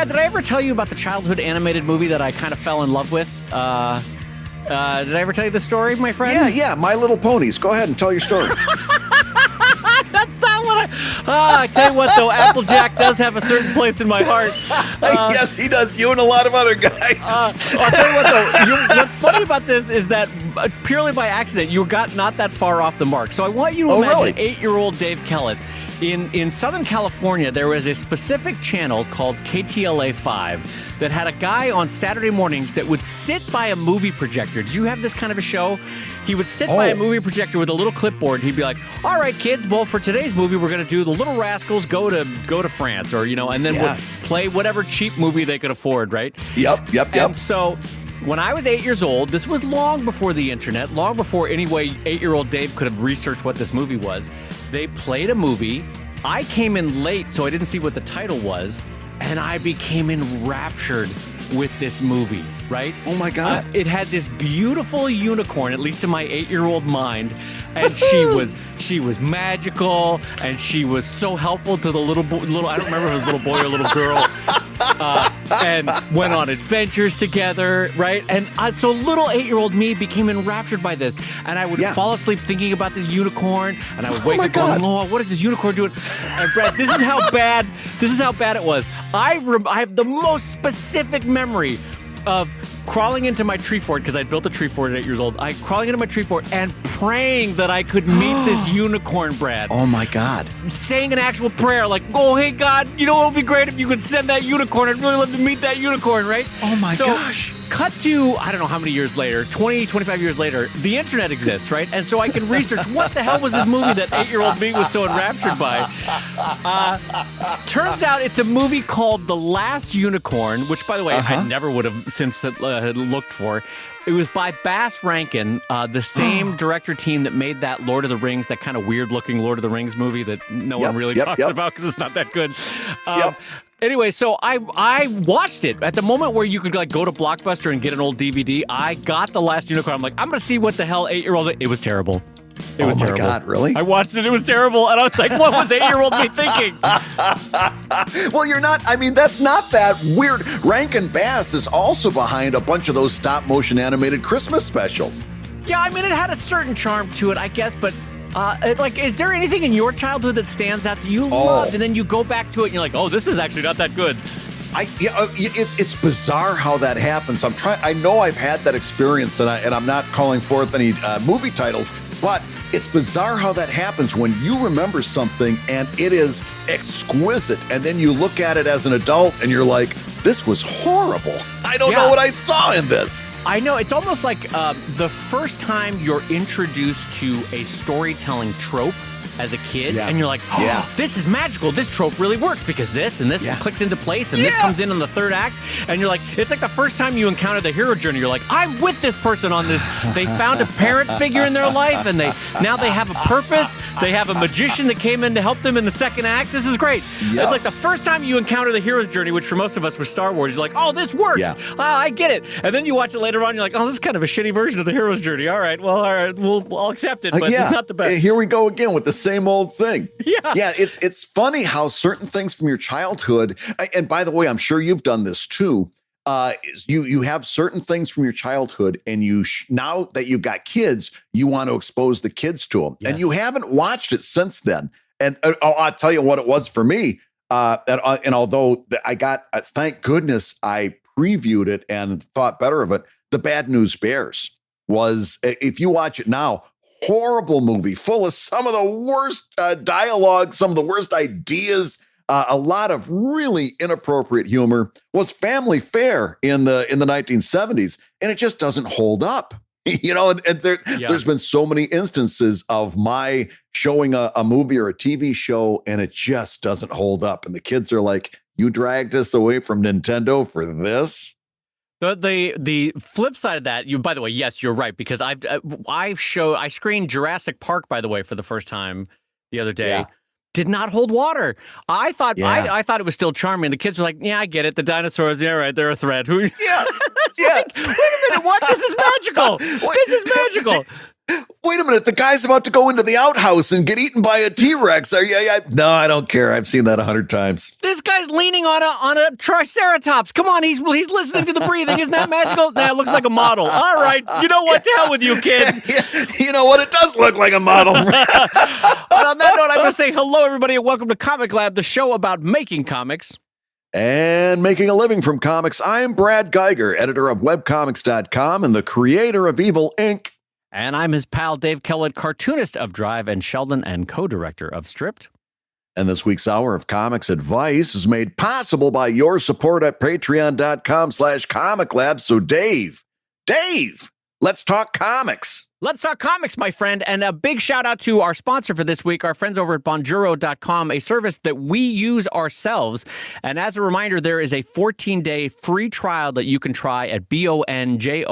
Brad, did I ever tell you about the childhood animated movie that I kind of fell in love with? Did I ever tell you the story, my friend? Yeah, My Little Ponies. Go ahead and tell your story. That's not what I tell you what, though, Applejack does have a certain place in my heart. Yes, he does. You and a lot of other guys. I'll tell you what, though. What's funny about this is that purely by accident, you got not that far off the mark. So I want you to imagine 8-year-old Dave Kellett. In Southern California, there was a specific channel called KTLA 5 that had a guy on Saturday mornings that would sit by a movie projector. Did you have this kind of a show? He would sit by a movie projector with a little clipboard. He'd be like, "All right, kids, well, for today's movie, we're going to do The Little Rascals Go to France," or and then would play whatever cheap movie they could afford, right? Yep. And so when I was 8 years old, this was long before the internet, long before any way 8-year-old Dave could have researched what this movie was. They played a movie. I came in late, so I didn't see what the title was, and I became enraptured with this movie, right? Oh my God. It had this beautiful unicorn, at least in my 8-year-old mind, and she was magical, and she was so helpful to the little I don't remember if it was a little boy or a little girl, and went on adventures together, right? And so little 8-year-old me became enraptured by this, and I would fall asleep thinking about this unicorn, and I would wake up going, "Oh, what is this unicorn doing?" And Brad, this is how bad it was. I have the most specific memory of crawling into my tree fort, because I built a tree fort at 8 years old. Crawling into my tree fort and praying that I could meet this unicorn, Brad. Oh my God. Saying an actual prayer like, "Oh, hey God, it would be great if you could send that unicorn. I'd really love to meet that unicorn," right? Oh my gosh. Cut to, I don't know how many years later, 20, 25 years later, the internet exists, right? And so I can research what the hell was this movie that 8-year-old me was so enraptured by. Turns out it's a movie called The Last Unicorn, which, by the way, I never would have since looked for. It was by Bass Rankin, the same director team that made that Lord of the Rings, that kind of weird-looking Lord of the Rings movie that no one really talks about because it's not that good. Anyway, so I watched it at the moment where you could go to Blockbuster and get an old DVD. I got The Last Unicorn. I'm like, I'm going to see what the hell 8-year-old. It was terrible. It was terrible. Oh my God, really? I watched it. It was terrible. And I was like, what was 8-year-old me thinking? Well, you're not, that's not that weird. Rankin Bass is also behind a bunch of those stop motion animated Christmas specials. Yeah, it had a certain charm to it, I guess, but is there anything in your childhood that stands out that you loved, and then you go back to it and you're like, "Oh, this is actually not that good"? It's bizarre how that happens. I know I've had that experience, and I'm not calling forth any movie titles, but it's bizarre how that happens when you remember something and it is exquisite, and then you look at it as an adult and you're like, "This was horrible. I don't know what I saw in this." I know. It's almost like the first time you're introduced to a storytelling trope as a kid, and you're like, this is magical. This trope really works because this and this clicks into place, and this comes in the third act. And you're like, it's like the first time you encounter the hero journey. You're like, I'm with this person on this. They found a parent figure in their life, and now they have a purpose. They have a magician that came in to help them in the second act. This is great. It's like the first time you encounter the hero's journey, which for most of us was Star Wars. You're like, oh, this works. I get it. And then you watch it later on. You're like, oh, this is kind of a shitty version of the hero's journey. All right, I'll accept it, but it's not the best. Here we go again with the same old thing. Yeah. It's funny how certain things from your childhood, and by the way, I'm sure you've done this too. You have certain things from your childhood, and now that you've got kids, you want to expose the kids to them, and you haven't watched it since then. And I'll tell you what it was for me. And although I got, thank goodness, I previewed it and thought better of it. The Bad News Bears was, if you watch it now, horrible movie, full of some of the worst dialogue, some of the worst ideas, a lot of really inappropriate humor. Was family fare in the 1970s, and it just doesn't hold up. And there's been so many instances of my showing a movie or a TV show, and it just doesn't hold up. And the kids are like, "You dragged us away from Nintendo for this?" The flip side of that, by the way, yes, you're right, because I screened Jurassic Park, by the way, for the first time the other day. Yeah. Did not hold water. I thought it was still charming. The kids were like, "Yeah, I get it. The dinosaurs, right, they're a threat." Yeah. Like, wait a minute, what? This is magical. This is magical. Wait a minute, the guy's about to go into the outhouse and get eaten by a T-Rex. No, I don't care. I've seen that 100 times. This guy's leaning on a triceratops. Come on, he's listening to the breathing. Isn't that magical? Nah, it looks like a model. All right, you know what? To hell with you, kids. You know what? It does look like a model. And on that note, I'm going to say hello, everybody, and welcome to ComicLab, the show about making comics. And making a living from comics. I'm Brad Geiger, editor of webcomics.com and the creator of Evil Inc. And I'm his pal, Dave Kellett, cartoonist of Drive and Sheldon and co-director of Stripped. And this week's Hour of Comics Advice is made possible by your support at patreon.com/comiclab. So Dave, let's talk comics. Let's talk comics, my friend. And a big shout out to our sponsor for this week, our friends over at bonjoro.com, a service that we use ourselves. And as a reminder, there is a 14-day free trial that you can try at bonjoro.com,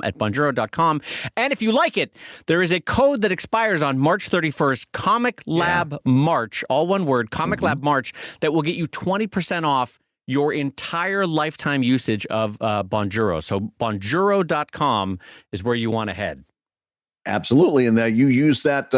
at bonjoro.com. And if you like it, there is a code that expires on March 31st, ComicLab March, all one word, ComicLab March, that will get you 20% off your entire lifetime usage of Bonjoro. So bonjoro.com is where you want to head. Absolutely. And you use that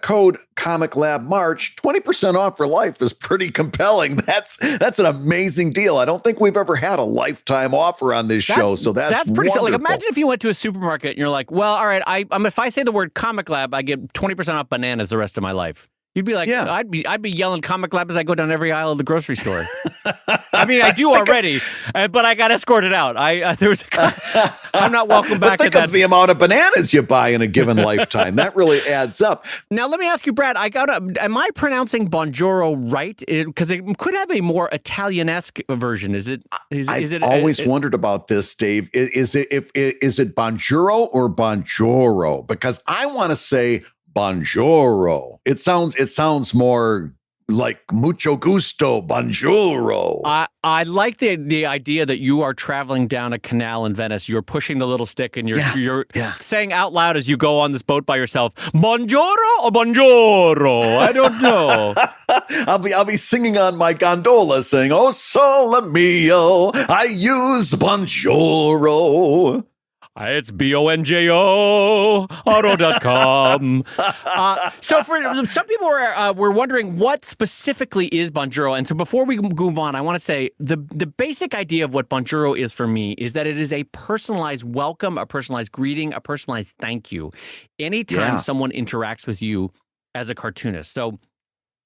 code ComicLab March, 20% off for life is pretty compelling. That's an amazing deal. I don't think we've ever had a lifetime offer on this show. So that's pretty wonderful. Like, imagine if you went to a supermarket and you're like, well, all right, if I say the word ComicLab, I get 20% off bananas the rest of my life. You'd be like, I'd be yelling ComicLab as I go down every aisle of the grocery store. I mean, I do already, but I got escorted out. I'm not welcome back. But think of the amount of bananas you buy in a given lifetime. That really adds up. Now, let me ask you, Brad. Am I pronouncing Bonjoro right? Because it could have a more Italianesque version. Is it? I've always wondered about this, Dave. Is it Bonjoro or Bonjoro? Because I want to say Bonjoro. It sounds more like mucho gusto, Bonjoro. I like the idea that you are traveling down a canal in Venice. You're pushing the little stick and you're saying out loud as you go on this boat by yourself, Bonjoro or Bonjoro? I don't know. I'll be singing on my gondola saying, "Oh sole mio, I use Bonjoro." It's bonjo, auto.com. So for some people were wondering what specifically is Bonjoro. And so before we move on, I want to say the basic idea of what Bonjoro is for me is that it is a personalized welcome, a personalized greeting, a personalized thank you. Anytime someone interacts with you as a cartoonist. So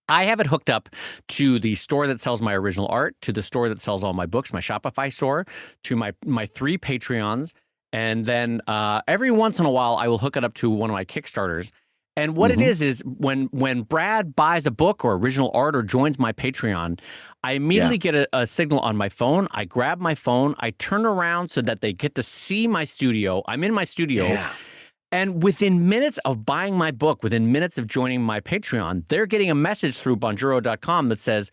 I have it hooked up to the store that sells my original art, to the store that sells all my books, my Shopify store, to my 3 Patreons. And then every once in a while, I will hook it up to one of my Kickstarters. And what it is when Brad buys a book or original art or joins my Patreon, I immediately get a signal on my phone. I grab my phone. I turn around so that they get to see my studio. I'm in my studio. Yeah. And within minutes of buying my book, within minutes of joining my Patreon, they're getting a message through bonjoro.com that says,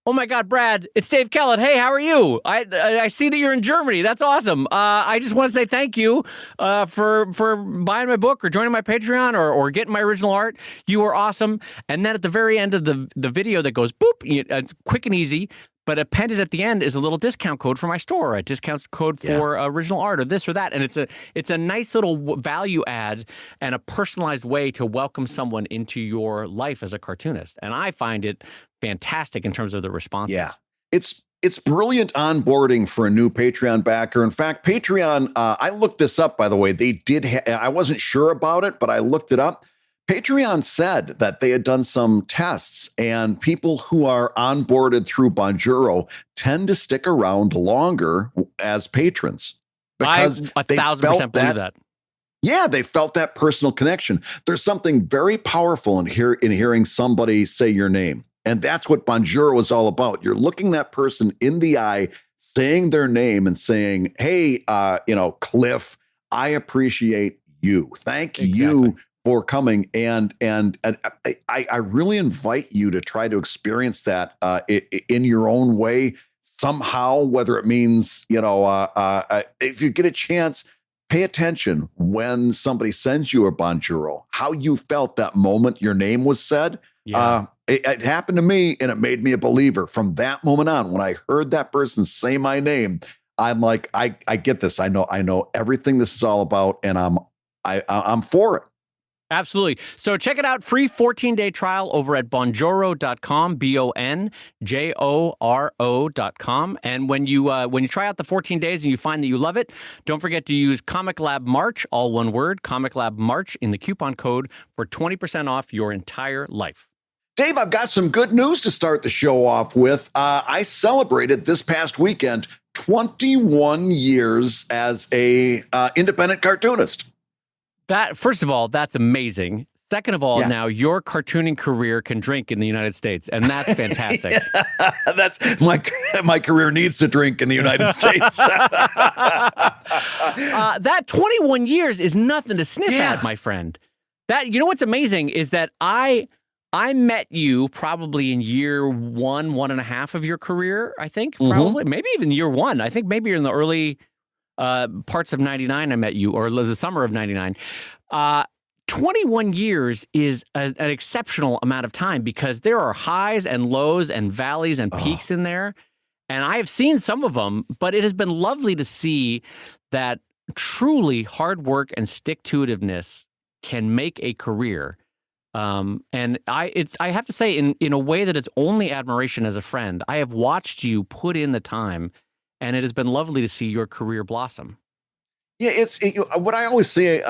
"Oh my God, Brad, it's Dave Kellett. Hey, how are you? I see that you're in Germany. That's awesome. I just want to say thank you for buying my book or joining my Patreon or getting my original art. You were awesome." And then at the very end of the video that goes boop, it's quick and easy, but appended at the end is a little discount code for my store, a discount code for original art or this or that. And it's a nice little value add and a personalized way to welcome someone into your life as a cartoonist. And I find it fantastic in terms of the responses. Yeah, it's brilliant onboarding for a new Patreon backer. In fact, Patreon, I looked this up, by the way. They did. I wasn't sure about it, but I looked it up. Patreon said that they had done some tests, and people who are onboarded through Bonjoro tend to stick around longer as patrons because I 1,000% believe that. Yeah, they felt that personal connection. There's something very powerful in hearing somebody say your name. And that's what Bonjoro is all about. You're looking that person in the eye, saying their name and saying, "Hey, Cliff, I appreciate you. Thank you for coming." And I really invite you to try to experience that in your own way somehow, whether it means, if you get a chance, pay attention when somebody sends you a Bonjoro, how you felt that moment your name was said. Yeah. It happened to me, and it made me a believer. From that moment on, when I heard that person say my name, I'm like, I get this. I know everything this is all about, and I'm I'm for it. Absolutely. So check it out. Free 14-day trial over at bonjoro.com, bonjoro.com. And when you try out the 14 days and you find that you love it, don't forget to use ComicLab March, all one word, ComicLab March in the coupon code for 20% off your entire life. Dave, I've got some good news to start the show off with. I celebrated this past weekend 21 years as a independent cartoonist. That, first of all, that's amazing. Second of all, now your cartooning career can drink in the United States, and that's fantastic. That's my career needs to drink in the United States. That 21 years is nothing to sniff at, my friend. That, you know what's amazing is that I met you probably in year 1.5 of your career, I think, probably. Maybe even year 1. I think maybe you're in the early parts of 99 I met you, or the summer of 99. 21 years is an exceptional amount of time because there are highs and lows and valleys and peaks in there. And I have seen some of them, but it has been lovely to see that truly hard work and stick-to-itiveness can make a career. And I have to say in a way that it's only admiration as a friend. I have watched you put in the time, and it has been lovely to see your career blossom. Yeah, what I always say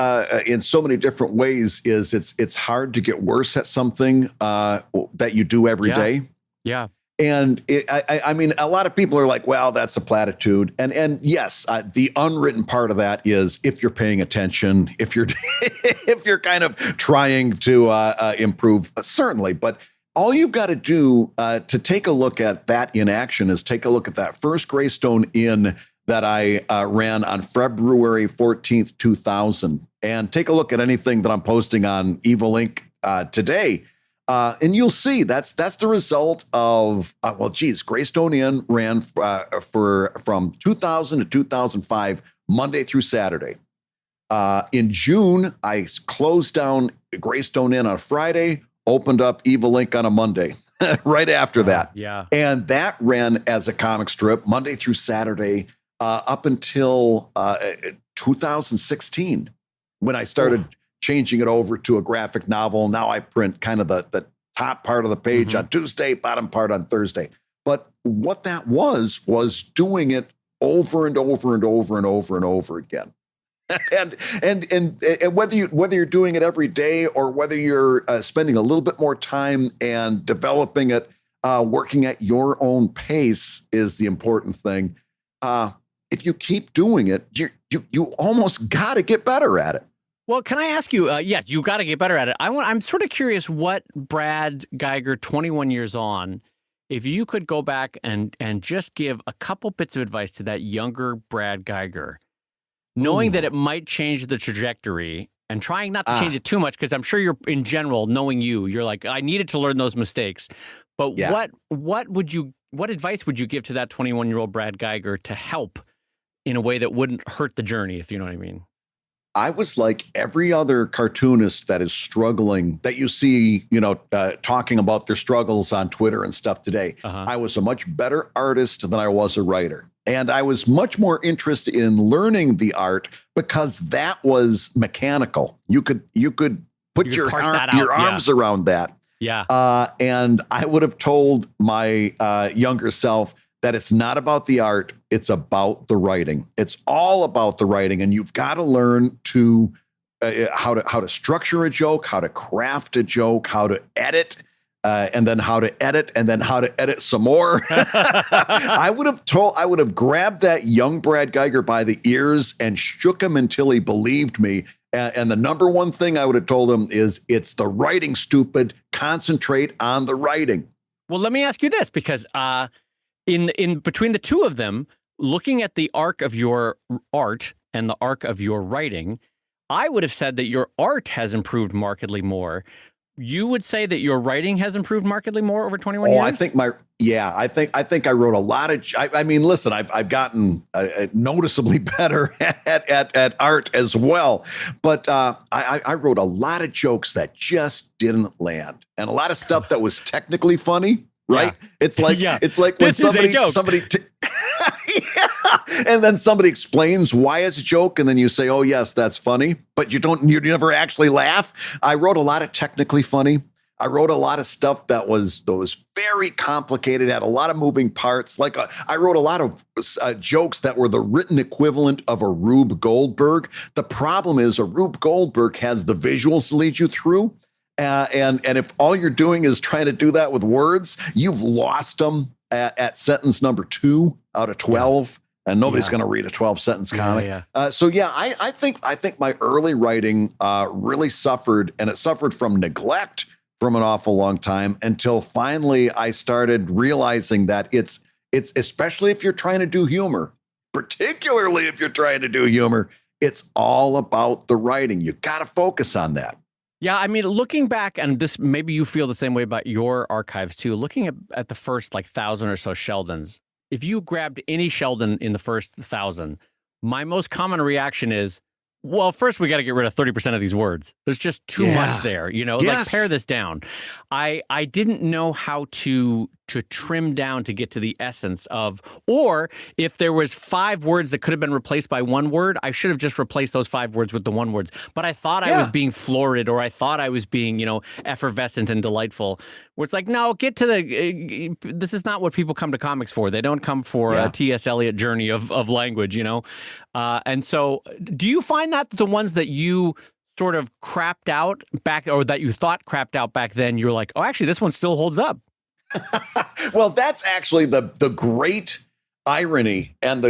in so many different ways is it's hard to get worse at something that you do every day. Yeah. And I mean, a lot of people are like, well, that's a platitude. And yes, the unwritten part of that is if you're paying attention, if you're if you're kind of trying to improve, certainly. But all you've got to do to take a look at that in action is take a look at that first Greystone Inn that I ran on February 14th, 2000. And take a look at anything that I'm posting on Evil Inc. Today. And you'll see that's the result of, Greystone Inn ran from 2000 to 2005, Monday through Saturday. In June, I closed down Greystone Inn on a Friday, opened up Evil Inc. on a Monday, right after that. Yeah. And that ran as a comic strip Monday through Saturday up until 2016, when I started changing it over to a graphic novel. Now I print kind of the top part of the page on Tuesday, bottom part on Thursday. But what that was doing it over and over and over and over and over again. And whether you're doing it every day or whether you're spending a little bit more time and developing it, working at your own pace is the important thing. If you keep doing it, you almost got to get better at it. Well, can I ask you? Yes, you got to get better at it. I'm sort of curious what Brad Geiger, 21 years on, if you could go back and just give a couple bits of advice to that younger Brad Geiger, knowing that it might change the trajectory and trying not to change it too much, because I'm sure you're, in general, knowing you're like, I needed to learn those mistakes. But what advice would you give to that 21-year-old Brad Geiger to help in a way that wouldn't hurt the journey, if you know what I mean? I was like every other cartoonist that is struggling, that you see, talking about their struggles on Twitter and stuff today. I was a much better artist than I was a writer. And I was much more interested in learning the art because that was mechanical. You could put your arms around that. Yeah. And I would have told my younger self that it's not about the art, it's about the writing. It's all about the writing, and you've got to learn to how to structure a joke, how to craft a joke, how to edit, and then how to edit, and then how to edit some more. I would have grabbed that young Brad Geiger by the ears and shook him until he believed me. And the number one thing I would have told him is, it's the writing, stupid. Concentrate on the writing. Well, let me ask you this, because in between the two of them, looking at the arc of your art and the arc of your writing, I would have said that your art has improved markedly more. You would say that your writing has improved markedly more over 21 years? I think I think I wrote a lot of, I mean, listen, I've gotten noticeably better at art as well, but I wrote a lot of jokes that just didn't land, and a lot of stuff that was technically funny right? Yeah. It's like Yeah. it's like when This is a joke. yeah. And then somebody explains why it's a joke, and then you say, "Oh yes, that's funny," but you never actually laugh. I wrote a lot of technically funny. I wrote a lot of stuff that was very complicated, had a lot of moving parts. I wrote a lot of jokes that were the written equivalent of a Rube Goldberg. The problem is a Rube Goldberg has the visuals to lead you through. And if all you're doing is trying to do that with words, you've lost them at sentence number 2 out of 12. And nobody's going to read a 12-sentence comic. I think my early writing really suffered, and it suffered from neglect from an awful long time until finally I started realizing that it's especially if you're trying to do humor, particularly if you're trying to do humor, it's all about the writing. You got to focus on that. Yeah, I mean, looking back, and this maybe you feel the same way about your archives too. Looking at the first 1,000 or so Sheldons, if you grabbed any Sheldon in the first 1,000, my most common reaction is, well, first we got to get rid of 30% of these words. There's just too much there, like pare this down. I didn't know how to trim down to get to the essence of, or if there was 5 words that could have been replaced by 1 word, I should have just replaced those 5 words with the 1 words. But I thought I was being florid, or I thought I was being, effervescent and delightful. Where it's like, no, get to this is not what people come to comics for. They don't come for a T.S. Eliot journey of language, And so do you find that the ones that you sort of crapped out back, or that you thought crapped out back then, you're like, oh, actually, this one still holds up? Well, that's actually the great irony, and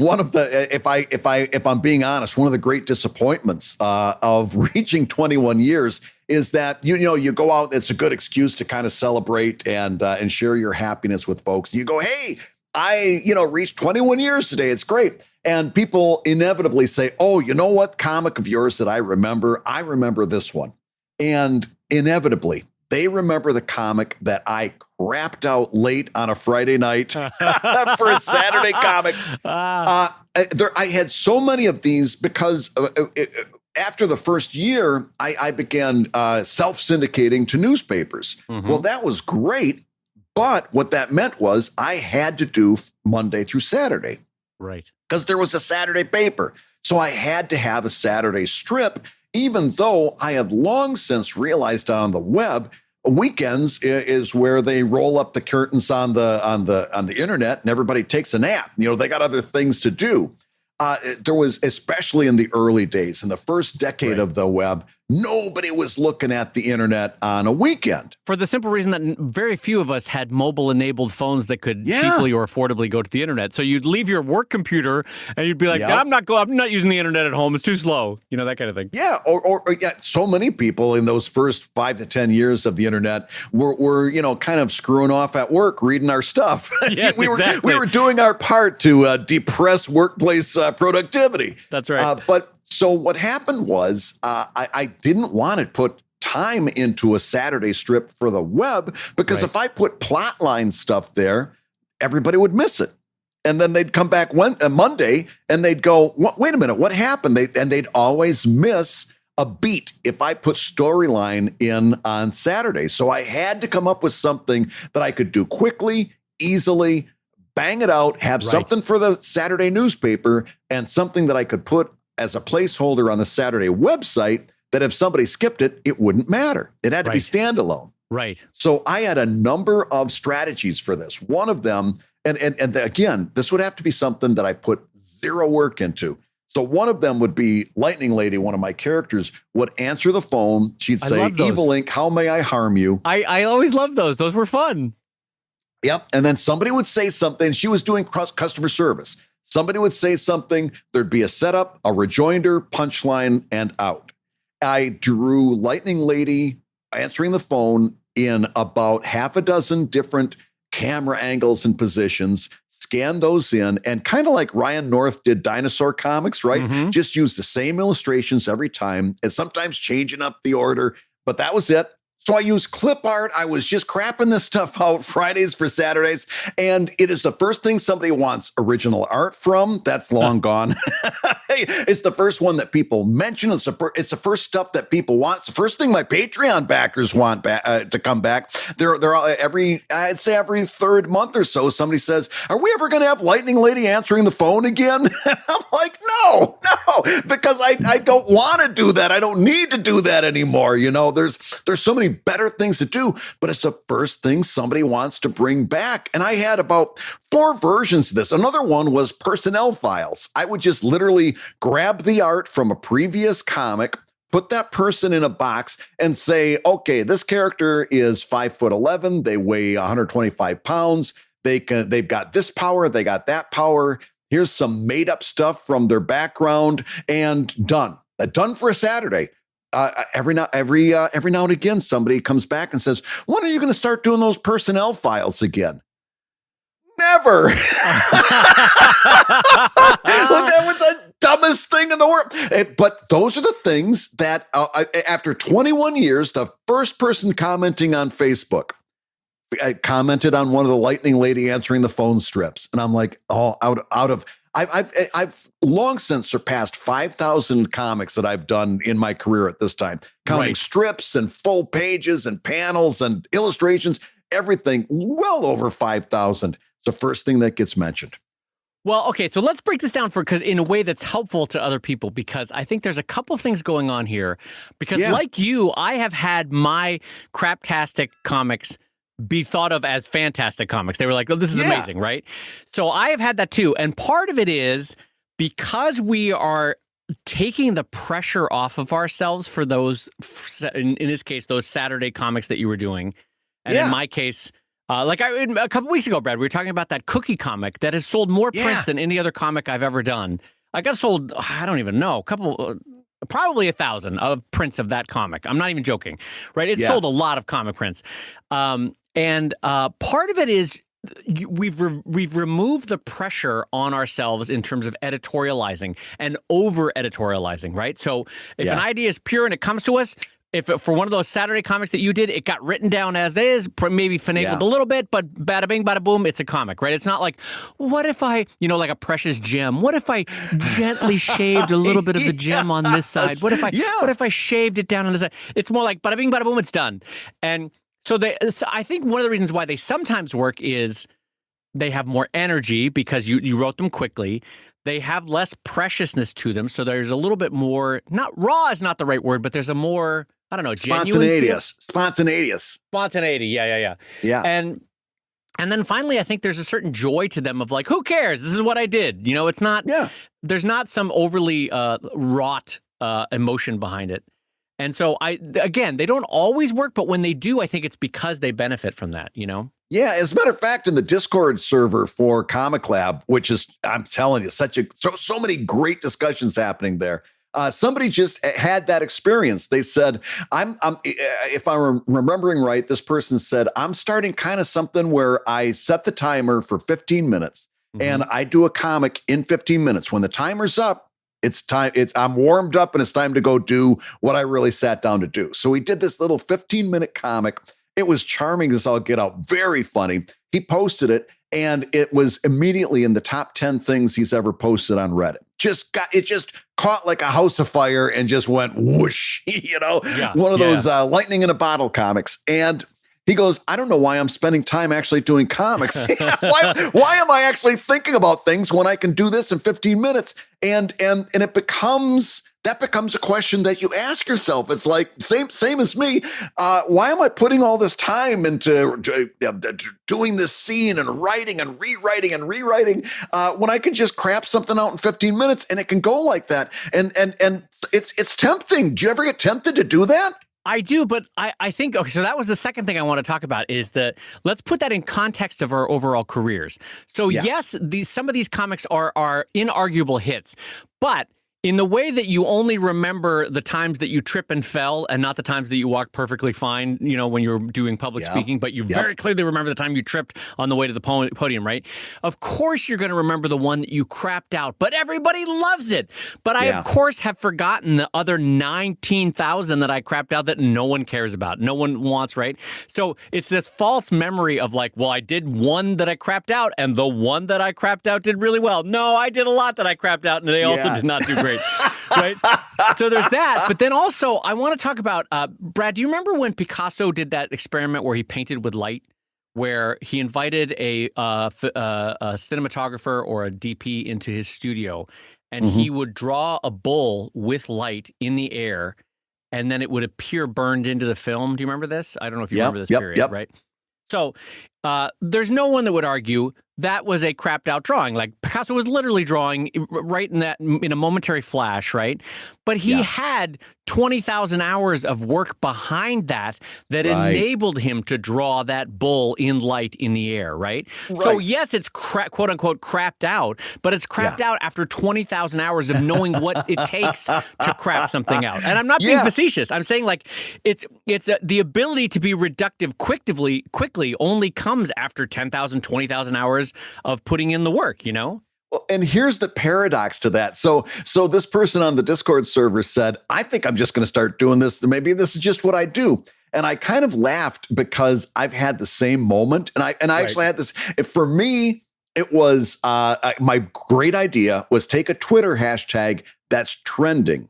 one of the, if I'm being honest, one of the great disappointments of reaching 21 years is that you go out. It's a good excuse to kind of celebrate and share your happiness with folks. You go, hey, I reached 21 years today. It's great. And people inevitably say, oh, you know what comic of yours that I remember? I remember this one. And inevitably, they remember the comic that I crapped out late on a Friday night for a Saturday comic. I had so many of these because after the first year, I began self-syndicating to newspapers. Mm-hmm. Well, that was great. But what that meant was I had to do Monday through Saturday. Right. Because there was a Saturday paper. So I had to have a Saturday strip, even though I had long since realized on the web, weekends is where they roll up the curtains on the internet and everybody takes a nap. They got other things to do. There was, especially in the early days, in the first decade of the web, nobody was looking at the internet on a weekend. For the simple reason that very few of us had mobile-enabled phones that could cheaply or affordably go to the internet. So you'd leave your work computer and you'd be like, I'm not using the internet at home. It's too slow. That kind of thing. Yeah, or so many people in those first 5 to 10 years of the internet were kind of screwing off at work, reading our stuff. Yes, we were doing our part to depress workplace productivity. That's right. So what happened was I didn't want to put time into a Saturday strip for the web because if I put plotline stuff there, everybody would miss it. And then they'd come back Monday and they'd go, wait a minute, what happened? They'd always miss a beat if I put storyline in on Saturday. So I had to come up with something that I could do quickly, easily, bang it out, have something for the Saturday newspaper, and something that I could put as a placeholder on the Saturday website that if somebody skipped it, it wouldn't matter. It had to be standalone. Right. So I had a number of strategies for this. One of them, and again, this would have to be something that I put zero work into. So one of them would be Lightning Lady, one of my characters, would answer the phone. She'd say, Evil Ink, how may I harm you? I always loved those. Those were fun. Yep. And then somebody would say something. She was doing customer service. Somebody would say something, there'd be a setup, a rejoinder, punchline, and out. I drew Lightning Lady answering the phone in about half a dozen different camera angles and positions, scanned those in, and kind of like Ryan North did Dinosaur Comics, right? Mm-hmm. Just use the same illustrations every time, and sometimes changing up the order, but that was it. So I used clip art. I was just crapping this stuff out Fridays for Saturdays. And it is the first thing somebody wants original art from. That's long gone. It's the first one that people mention. It's the first stuff that people want. It's the first thing my Patreon backers want to come back. They're all, I'd say every third month or so, somebody says, "Are we ever going to have Lightning Lady answering the phone again?" I'm like, no, because I don't want to do that. I don't need to do that anymore. There's so many better things to do, but it's the first thing somebody wants to bring back. And I had about 4 versions of this. Another one was personnel files. I would just literally grab the art from a previous comic, put that person in a box and say, okay, this character is 5'11". They weigh 125 pounds. They've got this power. They got that power. Here's some made up stuff from their background, and done. Done for a Saturday. Every now and again, somebody comes back and says, "When are you going to start doing those personnel files again?" Never. That was the dumbest thing in the world. But those are the things that, after 21 years, the first person commenting on Facebook, I commented on one of the Lightning Lady answering the phone strips, and I'm like, oh, out of. I've long since surpassed 5,000 comics that I've done in my career at this time, counting strips and full pages and panels and illustrations, everything well over 5,000. The first thing that gets mentioned. Well, okay, so let's break this down because in a way that's helpful to other people, because I think there's a couple of things going on here. Because like you, I have had my Craptastic comics be thought of as fantastic comics. They were like, oh, this is amazing, right? So I have had that too. And part of it is because we are taking the pressure off of ourselves for those, in this case, those Saturday comics that you were doing. And in my case, a couple weeks ago, Brad, we were talking about that cookie comic that has sold more prints than any other comic I've ever done. I got sold, I don't even know, probably 1,000 of prints of that comic. I'm not even joking, right? It sold a lot of comic prints. And part of it is we've removed the pressure on ourselves in terms of editorializing and over-editorializing, right? So if an idea is pure and it comes to us, if for one of those Saturday comics that you did, it got written down as is, maybe finagled a little bit, but bada bing, bada boom, it's a comic, right? It's not like, what if I, like a precious gem? What if I gently shaved a little bit of the gem on this side? What if I shaved it down on this side? It's more like bada bing, bada boom, it's done. And so I think one of the reasons why they sometimes work is they have more energy because you wrote them quickly. They have less preciousness to them, so there's a little bit more, not raw is not the right word, but there's a more, I don't know, Spontaneity, yeah. And then finally, I think there's a certain joy to them of like, who cares? This is what I did. It's not, there's not some overly wrought emotion behind it. And so again, they don't always work, but when they do, I think it's because they benefit from that, Yeah, as a matter of fact, in the Discord server for ComicLab, which is, I'm telling you, so many great discussions happening there. Somebody just had that experience. They said, if I'm remembering right, this person said, I'm starting kind of something where I set the timer for 15 minutes and I do a comic in 15 minutes. When the timer's up, it's time. I'm warmed up and it's time to go do what I really sat down to do. So we did this little 15-minute comic. It was charming as all get out, very funny. He posted it, and it was immediately in the top 10 things he's ever posted on Reddit. It just caught like a house of fire and just went whoosh, one of those lightning in a bottle comics. And he goes, I don't know why I'm spending time actually doing comics. why am I actually thinking about things when I can do this in 15 minutes? And it becomes a question that you ask yourself. It's like, same as me. Why am I putting all this time into doing this scene and writing and rewriting when I can just crap something out in 15 minutes and it can go like that? And it's tempting. Do you ever get tempted to do that? I do, but I think, okay, so that was the second thing I want to talk about is let's put that in context of our overall careers. So yes, some of these comics are inarguable hits, but In the way that you only remember the times that you trip and fell and not the times that you walked perfectly fine, when you're doing public speaking, but you very clearly remember the time you tripped on the way to the podium, right? Of course you're going to remember the one that you crapped out, but everybody loves it. But I, of course, have forgotten the other 19,000 that I crapped out that no one cares about, no one wants, right? So it's this false memory of like, well, I did one that I crapped out, and the one that I crapped out did really well. No, I did a lot that I crapped out, and they also did not do great. Right. So there's that. But then also I want to talk about, Brad, do you remember when Picasso did that experiment where he painted with light, where he invited a cinematographer or a DP into his studio, and he would draw a bull with light in the air, and then it would appear burned into the film? Do you remember this? I don't know if you remember this period, right? So there's no one that would argue that was a crapped out drawing. Like Picasso was literally drawing right in a momentary flash, right? But he had 20,000 hours of work behind that enabled him to draw that bull in light in the air, right? So yes, it's quote unquote crapped out, but it's crapped out after 20,000 hours of knowing what it takes to crap something out. And I'm not being facetious. I'm saying like it's the ability to be reductive quickly only comes after 10,000, 20,000 hours of putting in the work, Well, and here's the paradox to that. So this person on the Discord server said, I think I'm just going to start doing this. Maybe this is just what I do. And I kind of laughed because I've had the same moment. And I actually had this. For me, it was my great idea was take a Twitter hashtag that's trending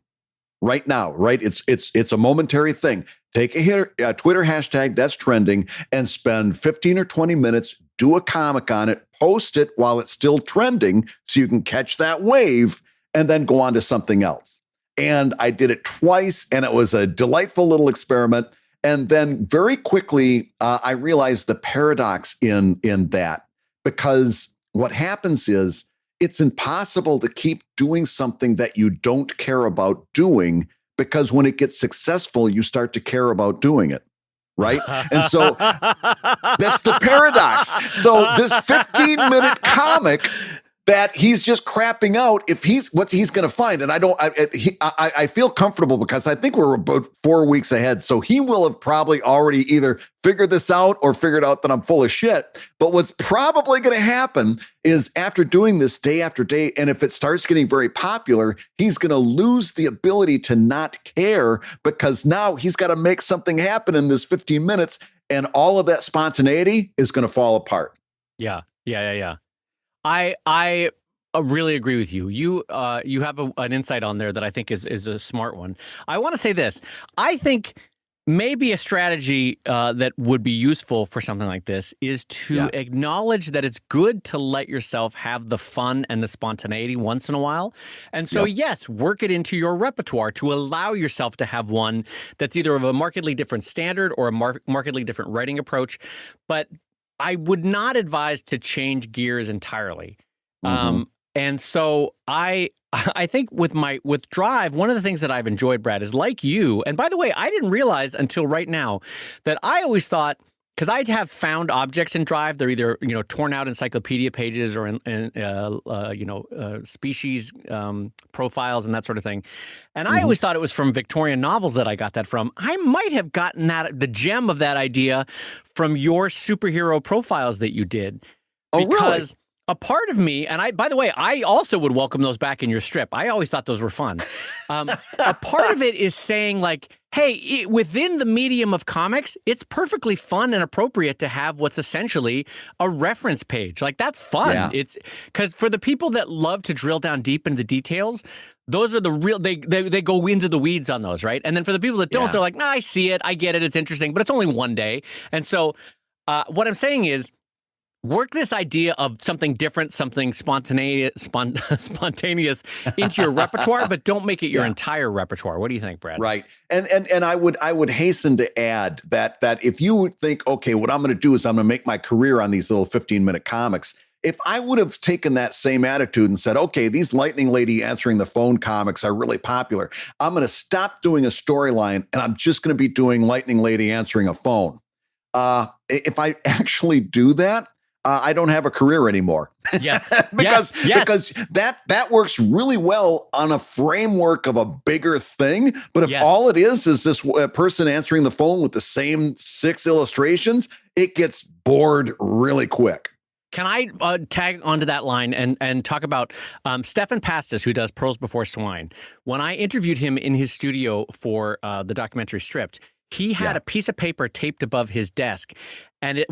right now, right? It's a momentary thing. Take a Twitter hashtag that's trending and spend 15 or 20 minutes, do a comic on it, post it while it's still trending so you can catch that wave and then go on to something else. And I did it twice, and it was a delightful little experiment. And then very quickly, I realized the paradox in that, because what happens is it's impossible to keep doing something that you don't care about doing, because when it gets successful, you start to care about doing it. Right. And so that's the paradox. So this 15-minute comic that he's just crapping out, what he's going to find. And I feel comfortable because I think we're about 4 weeks ahead. So he will have probably already either figured this out or figured out that I'm full of shit. But what's probably going to happen is after doing this day after day, and if it starts getting very popular, he's going to lose the ability to not care, because now he's got to make something happen in this 15 minutes, and all of that spontaneity is going to fall apart. Yeah. I really agree with you. You have an insight on there that I think is a smart one. I want to say this. I think maybe a strategy that would be useful for something like this is to acknowledge that it's good to let yourself have the fun and the spontaneity once in a while. And so, yes, work it into your repertoire to allow yourself to have one that's either of a markedly different standard or a markedly different writing approach. But I would not advise to change gears entirely. And so I think with Drive, one of the things that I've enjoyed, Brad, is like you. And by the way, I didn't realize until right now that I always thought, because I'd have found objects in Drive, they're either torn out encyclopedia pages or in species profiles and that sort of thing. And I always thought it was from Victorian novels that I got that from. I might have gotten the gem of that idea from your superhero profiles that you did. Oh, really? A part of me, and by the way, I also would welcome those back in your strip. I always thought those were fun. A part of it is saying like, hey, within the medium of comics, it's perfectly fun and appropriate to have what's essentially a reference page. Like, that's fun. Yeah. It's because for the people that love to drill down deep into the details, those are the real, they go into the weeds on those, right? And then for the people that don't, they're like, nah, I see it, I get it, it's interesting, but it's only one day. And so what I'm saying is, work this idea of something different, something spontaneous into your repertoire, but don't make it your entire repertoire. What do you think, Brad? Right. And I would hasten to add that if you would think, okay, what I'm going to do is I'm going to make my career on these little 15-minute comics. If I would have taken that same attitude and said, okay, these Lightning Lady answering the phone comics are really popular, I'm going to stop doing a storyline and I'm just going to be doing Lightning Lady answering a phone. If I actually do that, I don't have a career anymore. Yes. because yes. because that works really well on a framework of a bigger thing. But if all it is this person answering the phone with the same 6 illustrations, it gets bored really quick. Can I tag onto that line and talk about Stefan Pastis, who does Pearls Before Swine? When I interviewed him in his studio for the documentary Stripped, he had a piece of paper taped above his desk, and it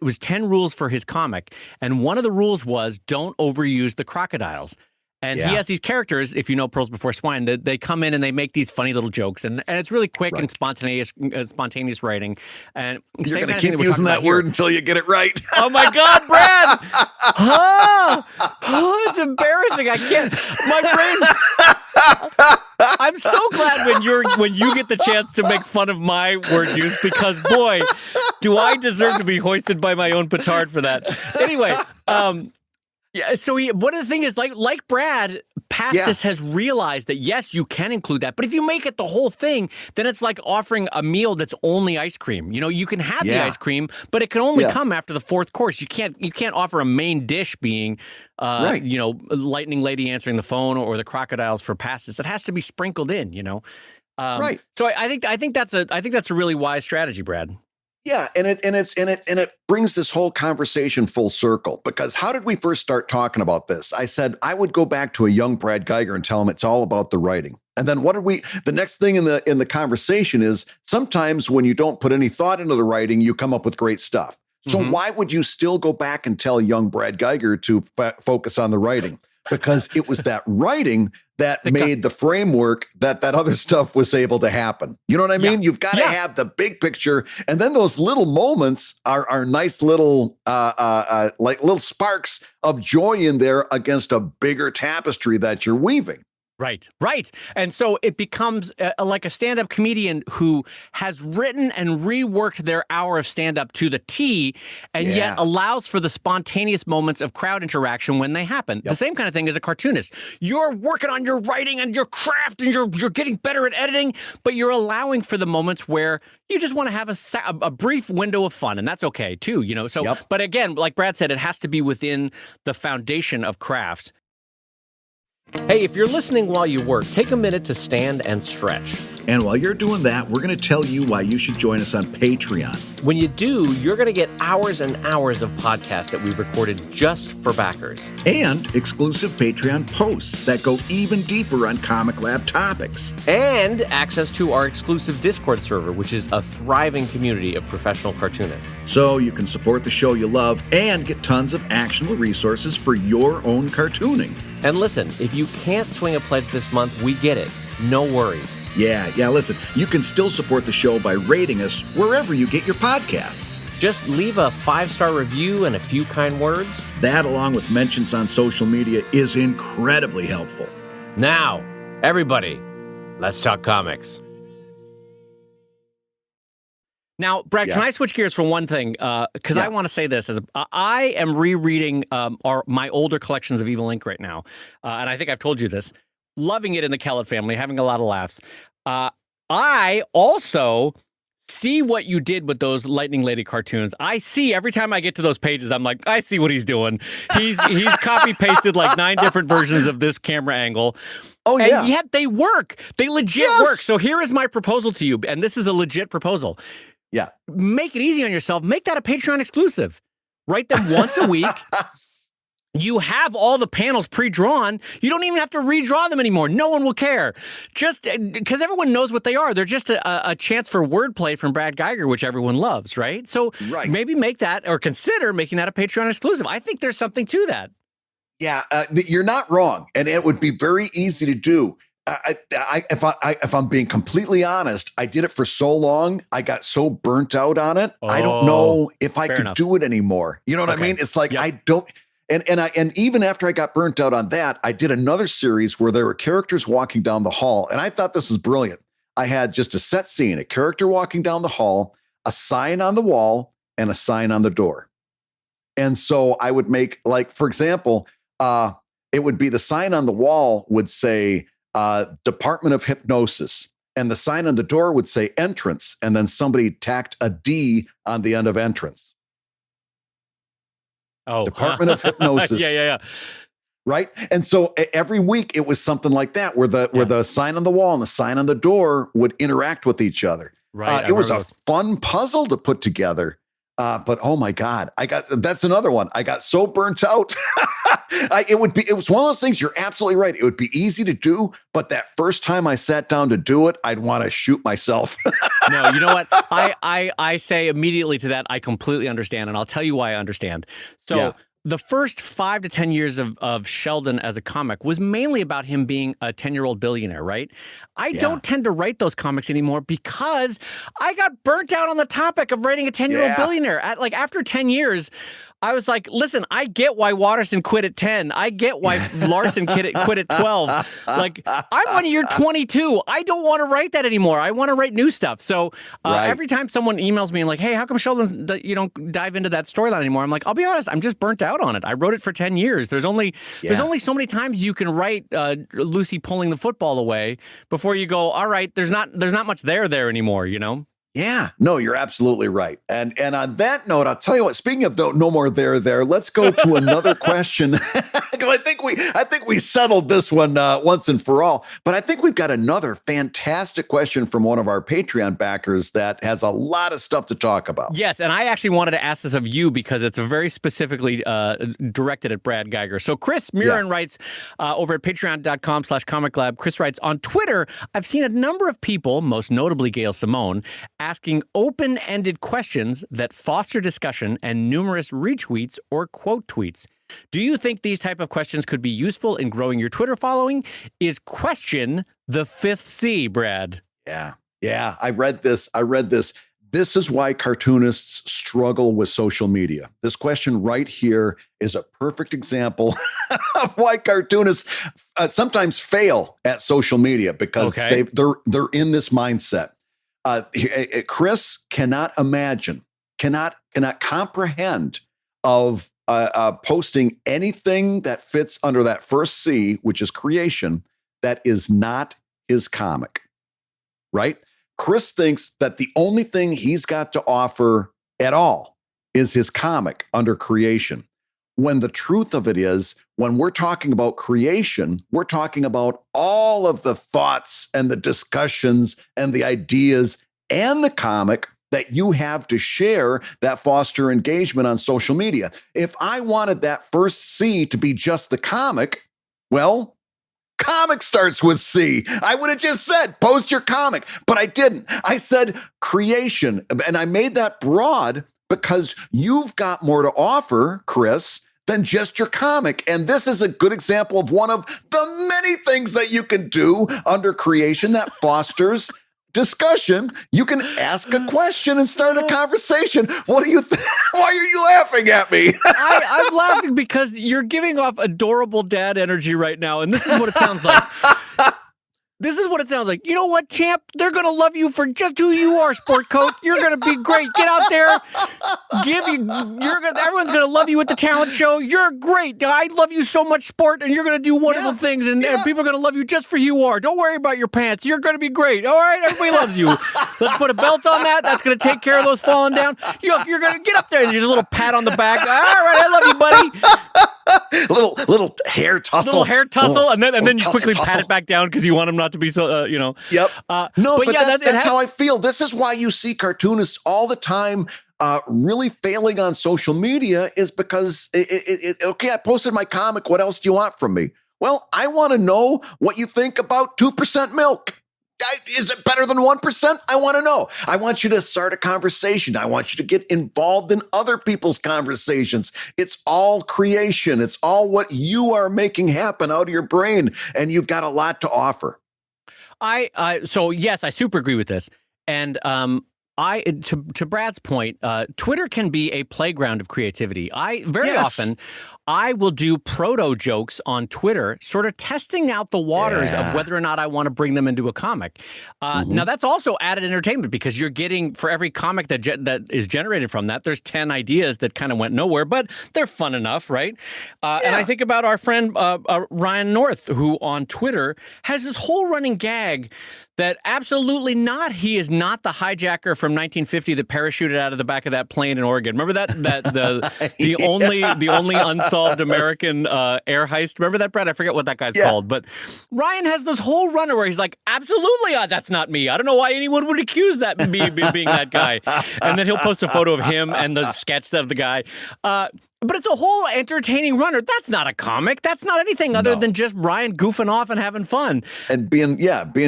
was 10 rules for his comic, and one of the rules was don't overuse the crocodiles. And he has these characters, if you know Pearls Before Swine, they come in and they make these funny little jokes, and it's really quick and spontaneous writing. And you're going to keep using that word until you get it right. Oh my God, Brad! It's embarrassing. I can't. My brain. I'm so glad when you get the chance to make fun of my word use, because boy, do I deserve to be hoisted by my own petard for that. Anyway. Yeah, so one of the things is like Brad, Pastis has realized that yes, you can include that, but if you make it the whole thing, then it's like offering a meal that's only ice cream. You know, you can have the ice cream, but it can only come after the 4th course. You can't offer a main dish being, you know, Lightning Lady answering the phone or the crocodiles for Pastis. It has to be sprinkled in. You know, So I think that's a really wise strategy, Brad. Yeah, and it brings this whole conversation full circle, because how did we first start talking about this? I said I would go back to a young Brad Geiger and tell him it's all about the writing. And then the next thing in the conversation is sometimes when you don't put any thought into the writing, you come up with great stuff. So why would you still go back and tell young Brad Geiger to focus on the writing? Because it was that writing that made the framework that other stuff was able to happen. You know what I mean? You've got to have the big picture, and then those little moments are nice little like little sparks of joy in there against a bigger tapestry that you're weaving. Right. And so it becomes like a stand-up comedian who has written and reworked their hour of stand-up to the T, and yet allows for the spontaneous moments of crowd interaction when they happen. The same kind of thing as a cartoonist. You're working on your writing and your craft, and you're getting better at editing, but you're allowing for the moments where you just want to have a brief window of fun, and that's okay too, you know. So, but again, like Brad said, it has to be within the foundation of craft. Hey, if you're listening while you work, take a minute to stand and stretch. And while you're doing that, we're going to tell you why you should join us on Patreon. When you do, you're going to get hours and hours of podcasts that we've recorded just for backers. And exclusive Patreon posts that go even deeper on ComicLab topics. And access to our exclusive Discord server, which is a thriving community of professional cartoonists. So you can support the show you love and get tons of actionable resources for your own cartooning. And listen, if you can't swing a pledge this month, we get it. No worries. Yeah, listen, you can still support the show by rating us wherever you get your podcasts. Just leave a 5-star review and a few kind words. That, along with mentions on social media, is incredibly helpful. Now, everybody, let's talk comics. Now, Brad, can I switch gears for one thing? Because I want to say this. I am rereading my older collections of Evil Inc. right now. And I think I've told you this. Loving it in the Kellett family, having a lot of laughs. I also see what you did with those Lightning Lady cartoons. I see every time I get to those pages, I'm like, I see what he's doing. He's copy-pasted like 9 different versions of this camera angle. Oh, yeah. And yet they work. They legit work. So here is my proposal to you, and this is a legit proposal. Yeah. Make it easy on yourself. Make that a Patreon exclusive. Write them once a week. You have all the panels pre-drawn. You don't even have to redraw them anymore. No one will care. Just because everyone knows what they are. They're just a chance for wordplay from Brad Geiger, which everyone loves, right? So maybe make that, or consider making that a Patreon exclusive. I think there's something to that. Yeah, you're not wrong. And it would be very easy to do. If I'm being completely honest, I did it for so long. I got so burnt out on it. I don't know if I could do it anymore. You know what I mean? It's like, I don't. And even after I got burnt out on that, I did another series where there were characters walking down the hall. And I thought this was brilliant. I had just a set scene, a character walking down the hall, a sign on the wall, and a sign on the door. And so I would make, like, for example, it would be the sign on the wall would say, Department of Hypnosis, and the sign on the door would say entrance, and then somebody tacked a D on the end of entrance. Oh, Department of Hypnosis. Yeah. Right. And so every week it was something like that where the sign on the wall and the sign on the door would interact with each other. Right. It was a fun puzzle to put together. But oh my God, that's another one. I got so burnt out. It was one of those things. You're absolutely right. It would be easy to do, but that first time I sat down to do it, I'd want to shoot myself. No, you know what? I say immediately to that, I completely understand, and I'll tell you why I understand. So the first 5 to 10 years of Sheldon as a comic was mainly about him being a 10-year-old billionaire, right? I don't tend to write those comics anymore because I got burnt out on the topic of writing a 10-year-old billionaire. After 10 years, I was like, listen, I get why Watterson quit at 10. I get why Larson quit at 12. Like, I'm on year 22. I don't want to write that anymore. I want to write new stuff. So every time someone emails me and like, hey, how come Sheldon, you don't dive into that storyline anymore? I'm like, I'll be honest, I'm just burnt out on it. I wrote it for 10 years. There's only so many times you can write Lucy pulling the football away before you go, all right, there's not much there anymore, you know? Yeah, no, you're absolutely right. And on that note, I'll tell you what, speaking of no more there, let's go to another question. Because I think we settled this one once and for all. But I think we've got another fantastic question from one of our Patreon backers that has a lot of stuff to talk about. Yes, and I actually wanted to ask this of you because it's very specifically directed at Brad Geiger. So Chris Mirren writes over at patreon.com/ComicLab. Chris writes, on Twitter, I've seen a number of people, most notably Gail Simone, asking open-ended questions that foster discussion and numerous retweets or quote tweets. Do you think these type of questions could be useful in growing your Twitter following? Is question the fifth C, Brad? Yeah, I read this. This is why cartoonists struggle with social media. This question right here is a perfect example of why cartoonists sometimes fail at social media because they're in this mindset. Chris cannot imagine, cannot comprehend of posting anything that fits under that first C, which is creation, that is not his comic, right? Chris thinks that the only thing he's got to offer at all is his comic under creation. When the truth of it is, when we're talking about creation, we're talking about all of the thoughts and the discussions and the ideas and the comic that you have to share that foster engagement on social media. If I wanted that first C to be just the comic, well, comic starts with C. I would have just said, post your comic, but I didn't. I said creation, and I made that broad because you've got more to offer, Chris, than just your comic. And this is a good example of one of the many things that you can do under creation that fosters discussion. You can ask a question and start a conversation. What do you think? Why are you laughing at me? I'm laughing because you're giving off adorable dad energy right now, and this is what it sounds like. This is what it sounds like. You know what, champ? They're going to love you for just who you are, sport coat. You're going to be great. Get out there. Everyone's going to love you at the talent show. You're great. I love you so much, sport, and you're going to do wonderful things, and people are going to love you just for who you are. Don't worry about your pants. You're going to be great. All right? Everybody loves you. Let's put a belt on that. That's going to take care of those falling down. You're going to get up there and just a little pat on the back. All right, I love you, buddy. little hair tussle. Little hair tussle, and then you quickly pat it back down because you want him not to be so, Yep. But that's how I feel. This is why you see cartoonists all the time really failing on social media is because, okay, I posted my comic. What else do you want from me? Well, I want to know what you think about 2% milk. Is it better than 1%? I want to know. I want you to start a conversation. I want you to get involved in other people's conversations. It's all creation. It's all what you are making happen out of your brain, and you've got a lot to offer. So yes, I super agree with this. And to Brad's point, Twitter can be a playground of creativity. Often I will do proto jokes on Twitter, sort of testing out the waters of whether or not I want to bring them into a comic. Now, that's also added entertainment because you're getting, for every comic that is generated from that, there's 10 ideas that kind of went nowhere, but they're fun enough, right? And I think about our friend Ryan North, who on Twitter has this whole running gag that absolutely not. He is not the hijacker from 1950 that parachuted out of the back of that plane in Oregon. Remember that the only unsolved American air heist. Remember that, Brad? I forget what that guy's called. But Ryan has this whole runner where he's like, absolutely, that's not me. I don't know why anyone would accuse that me being that guy. And then he'll post a photo of him and the sketch of the guy. But it's a whole entertaining runner. That's not a comic. That's not anything other than just Ryan goofing off and having fun. And being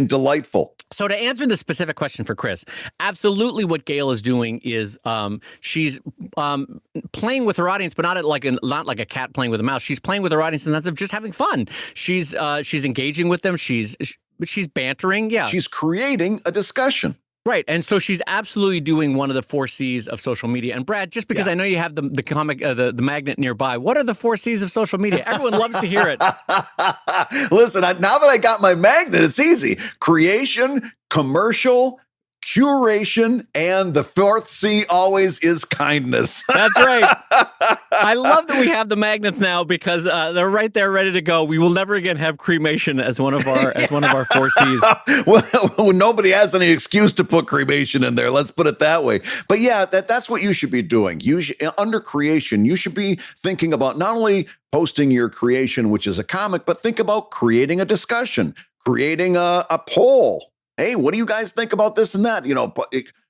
delightful. So to answer the specific question for Chris, absolutely what Gail is doing is she's playing with her audience, but not like a cat playing with a mouse. She's playing with her audience in the sense of just having fun. She's engaging with them. She's bantering. Yeah. She's creating a discussion. Right. And so she's absolutely doing one of the 4 C's of social media. And Brad, just because I know you have the comic, the magnet nearby, what are the 4 C's of social media? Everyone loves to hear it. Listen, now that I got my magnet, it's easy. Creation, commercial, curation, and the 4th C always is kindness. That's right. I love that we have the magnets now because they're right there ready to go. We will never again have cremation as one of our 4 C's. Well, nobody has any excuse to put cremation in there. Let's put it that way. But yeah, that's what you should be doing. Under creation, you should be thinking about not only posting your creation, which is a comic, but think about creating a discussion, creating a poll. Hey, what do you guys think about this and that?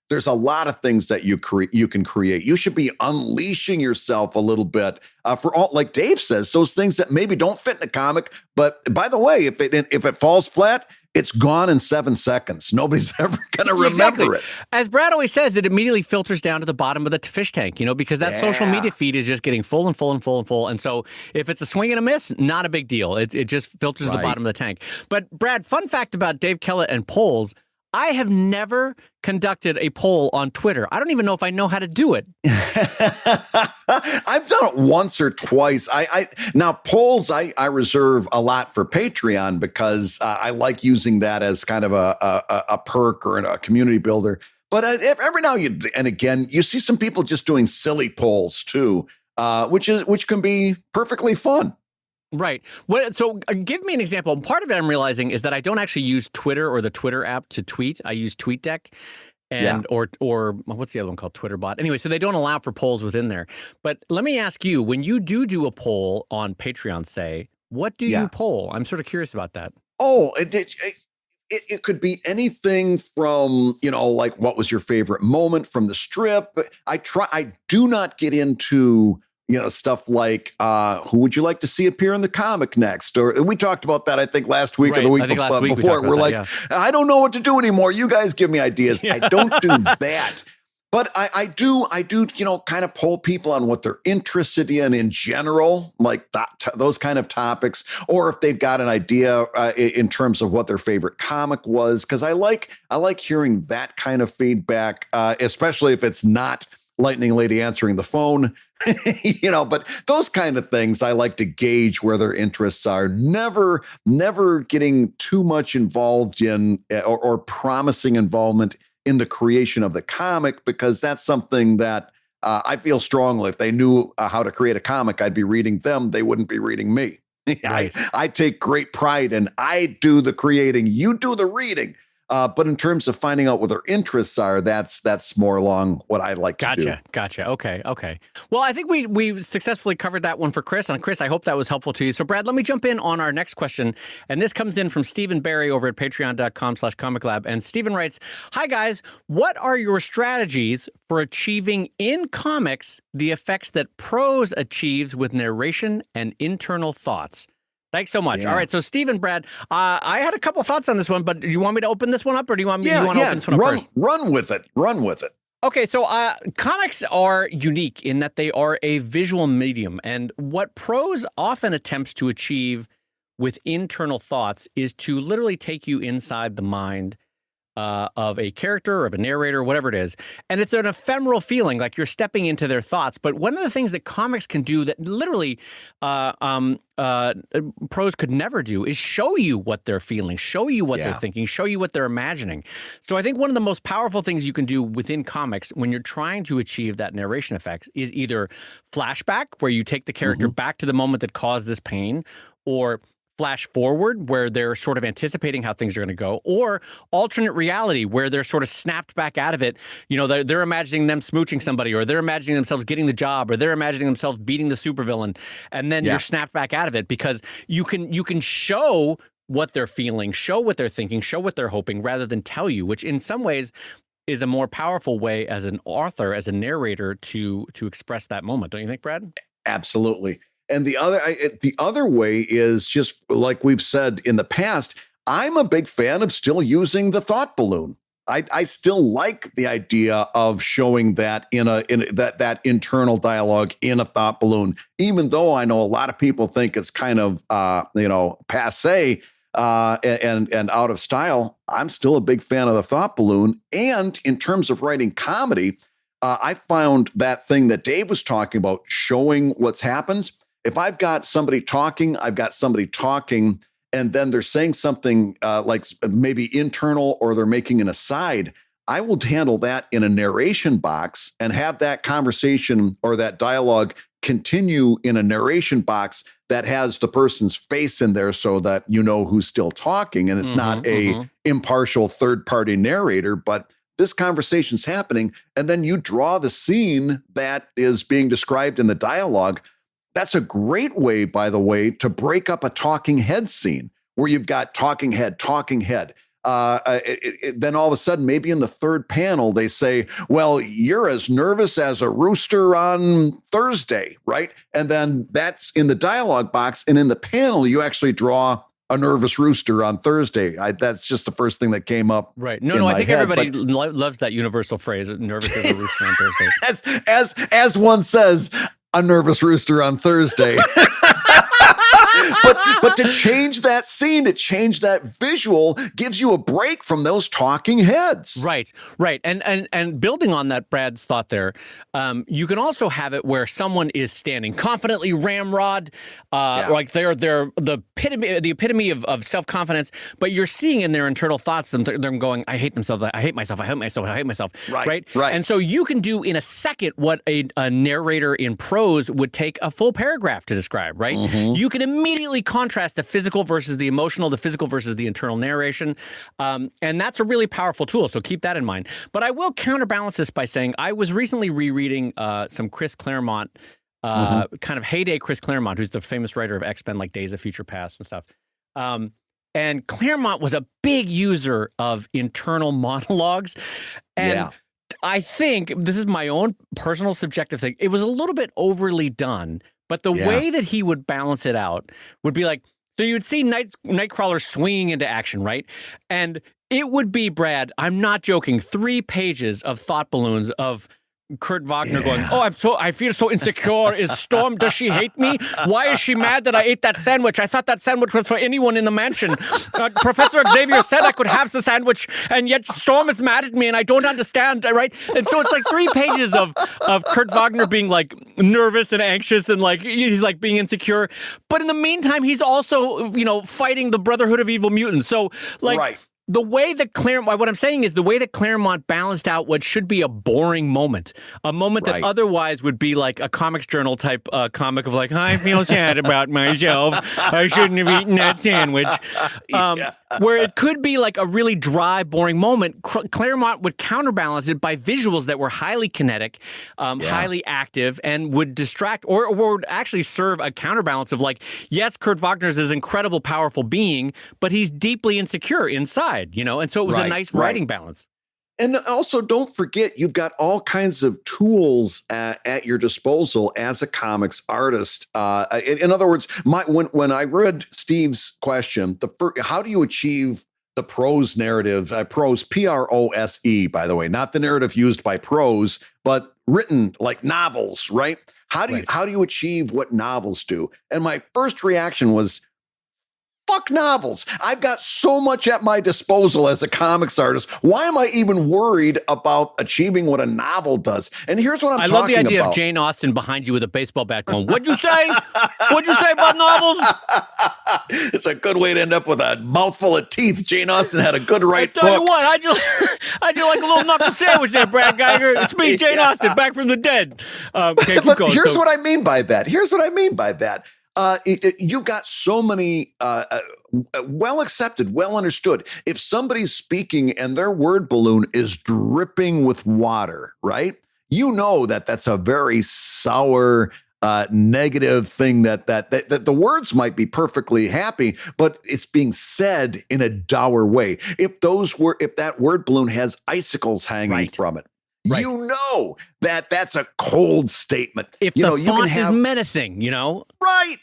There's a lot of things that you can create. You should be unleashing yourself a little bit for all, like Dave says, those things that maybe don't fit in a comic. But by the way, if it falls flat, it's gone in 7 seconds. Nobody's ever going to remember it. As Brad always says, it immediately filters down to the bottom of the fish tank, because that social media feed is just getting full and full and full and full. And so if it's a swing and a miss, not a big deal. It just filters the bottom of the tank. But Brad, fun fact about Dave Kellett and polls, I have never conducted a poll on Twitter. I don't even know if I know how to do it. I've done it once or twice. Now polls I reserve a lot for Patreon because I like using that as kind of a perk or a community builder. But every now and again, you see some people just doing silly polls too, which can be perfectly fun. Right. So give me an example. Part of it I'm realizing is that I don't actually use Twitter or the Twitter app to tweet. I use TweetDeck or what's the other one called? TwitterBot. Anyway, so they don't allow for polls within there. But let me ask you, when you do a poll on Patreon, say, what do you poll? I'm sort of curious about that. Oh, it could be anything from, like what was your favorite moment from the strip? I do not get into stuff like who would you like to see appear in the comic next? Or we talked about that, I think, last week or the week before. We're like, I don't know what to do anymore. You guys give me ideas. I don't do that. But I do, kind of poll people on what they're interested in general, like those kind of topics, or if they've got an idea in terms of what their favorite comic was, because I like hearing that kind of feedback, especially if it's not Lightning Lady answering the phone, but those kind of things I like to gauge where their interests are. Never getting too much involved in or promising involvement in the creation of the comic, because that's something that I feel strongly. If they knew how to create a comic, I'd be reading them. They wouldn't be reading me. Right. I take great pride in I do the creating, you do the reading. But in terms of finding out what their interests are, that's more along what I like to do. Gotcha. Okay. Well, I think we successfully covered that one for Chris. And Chris, I hope that was helpful to you. So Brad, let me jump in on our next question. And this comes in from Stephen Barry over at patreon.com/ComicLab. And Stephen writes, hi guys, what are your strategies for achieving in comics the effects that prose achieves with narration and internal thoughts? Thanks so much. Yeah. All right. So, Stephen, Brad, I had a couple thoughts on this one, but do you want me to open this one up, or do you want me to open this one up first? Run with it. Okay. So comics are unique in that they are a visual medium. And what prose often attempts to achieve with internal thoughts is to literally take you inside the mind of a character or of a narrator, whatever it is. And it's an ephemeral feeling, like you're stepping into their thoughts. But one of the things that comics can do that literally prose could never do is show you what they're feeling, show you what they're thinking, show you what they're imagining. So I think one of the most powerful things you can do within comics when you're trying to achieve that narration effect is either flashback, where you take the character back to the moment that caused this pain, or flash forward, where they're sort of anticipating how things are going to go, or alternate reality, where they're sort of snapped back out of it. You know, they're imagining them smooching somebody, or they're imagining themselves getting the job, or they're imagining themselves beating the supervillain, and then you're snapped back out of it, because you can show what they're feeling, show what they're thinking, show what they're hoping, rather than tell you, which in some ways is a more powerful way as an author, as a narrator, to express that moment. Don't you think, Brad? Absolutely. And the other way is just like we've said in the past, I'm a big fan of still using the thought balloon. I still like the idea of showing that in that internal dialogue in a thought balloon, even though I know a lot of people think it's kind of passé and out of style. I'm still a big fan of the thought balloon. And in terms of writing comedy, I found that thing that Dave was talking about, showing what's happens. If I've got somebody talking, and then they're saying something like maybe internal, or they're making an aside, I will handle that in a narration box and have that conversation or that dialogue continue in a narration box that has the person's face in there, so that you know who's still talking, and it's not a impartial third-party narrator, but this conversation's happening, and then you draw the scene that is being described in the dialogue. That's a great way, by the way, to break up a talking head scene where you've got talking head. Then all of a sudden, maybe in the third panel, they say, well, you're as nervous as a rooster on Thursday, right? And then that's in the dialogue box. And in the panel, you actually draw a nervous rooster on Thursday. That's just the first thing that came up. Right. No, I think everybody loves that universal phrase, nervous as a rooster on Thursday. As one says, a nervous rooster on Thursday. but to change that scene, to change that visual, gives you a break from those talking heads. Right. And building on that, Brad's thought there, you can also have it where someone is standing confidently, ramrod, like they're the epitome of self-confidence, but you're seeing in their internal thoughts them going, I hate themselves, I hate myself, I hate myself, I hate myself. Right. And so you can do in a second what a narrator in prose would take a full paragraph to describe, right? You can immediately contrast the physical versus the emotional, the physical versus the internal narration. And that's a really powerful tool. So keep that in mind. But I will counterbalance this by saying I was recently rereading some Chris Claremont, kind of heyday Chris Claremont, who's the famous writer of X-Men, like Days of Future Past and stuff. And Claremont was a big user of internal monologues. And I think, this is my own personal subjective thing, it was a little bit overly done. But the way that he would balance it out would be like, so you'd see Nightcrawler swinging into action, right? And it would be, Brad, I'm not joking, 3 pages of thought balloons of Kurt Wagner going, I feel so insecure. Is Storm, does she hate me? Why is she mad that I ate that sandwich? I thought that sandwich was for anyone in the mansion. Professor Xavier said I could have the sandwich, and yet Storm is mad at me, and I don't understand, right? And so it's like 3 pages of Kurt Wagner being like nervous and anxious, and like he's like being insecure. But in the meantime, he's also, fighting the Brotherhood of Evil Mutants. So like, the way that what I'm saying is the way that Claremont balanced out what should be a boring moment, a moment that otherwise would be like a Comics Journal type comic of like, I feel sad about myself. I shouldn't have eaten that sandwich. Where it could be like a really dry, boring moment. Claremont would counterbalance it by visuals that were highly kinetic, highly active, and would distract or would actually serve a counterbalance of like, yes, Kurt Wagner's this incredible, powerful being, but he's deeply insecure inside. And so it was a nice writing balance. And also, don't forget, you've got all kinds of tools at your disposal as a comics artist. In other words, when I read Steve's question, how do you achieve the prose narrative? Prose, Prose, by the way, not the narrative used by prose, but written like novels, right? How do you achieve what novels do? And my first reaction was, Fuck novels. I've got so much at my disposal as a comics artist. Why am I even worried about achieving what a novel does? And here's what I'm talking about. I love the idea of Jane Austen behind you with a baseball bat going, "What'd you say? What'd you say about novels?" It's a good way to end up with a mouthful of teeth. Jane Austen had a good right I tell hook. you what, I do like a little knuckle sandwich there, Brad Geiger. It's me, Jane Austen, back from the dead. Okay, keep But going. here's what I mean by that. You've got so many well accepted, well understood. If somebody's speaking and their word balloon is dripping with water, right? You know that that's a very sour, negative thing. That the words might be perfectly happy, but it's being said in a dour way. If that word balloon has icicles hanging from it. Right. You know that that's a cold statement. If the font is menacing, you know? Right.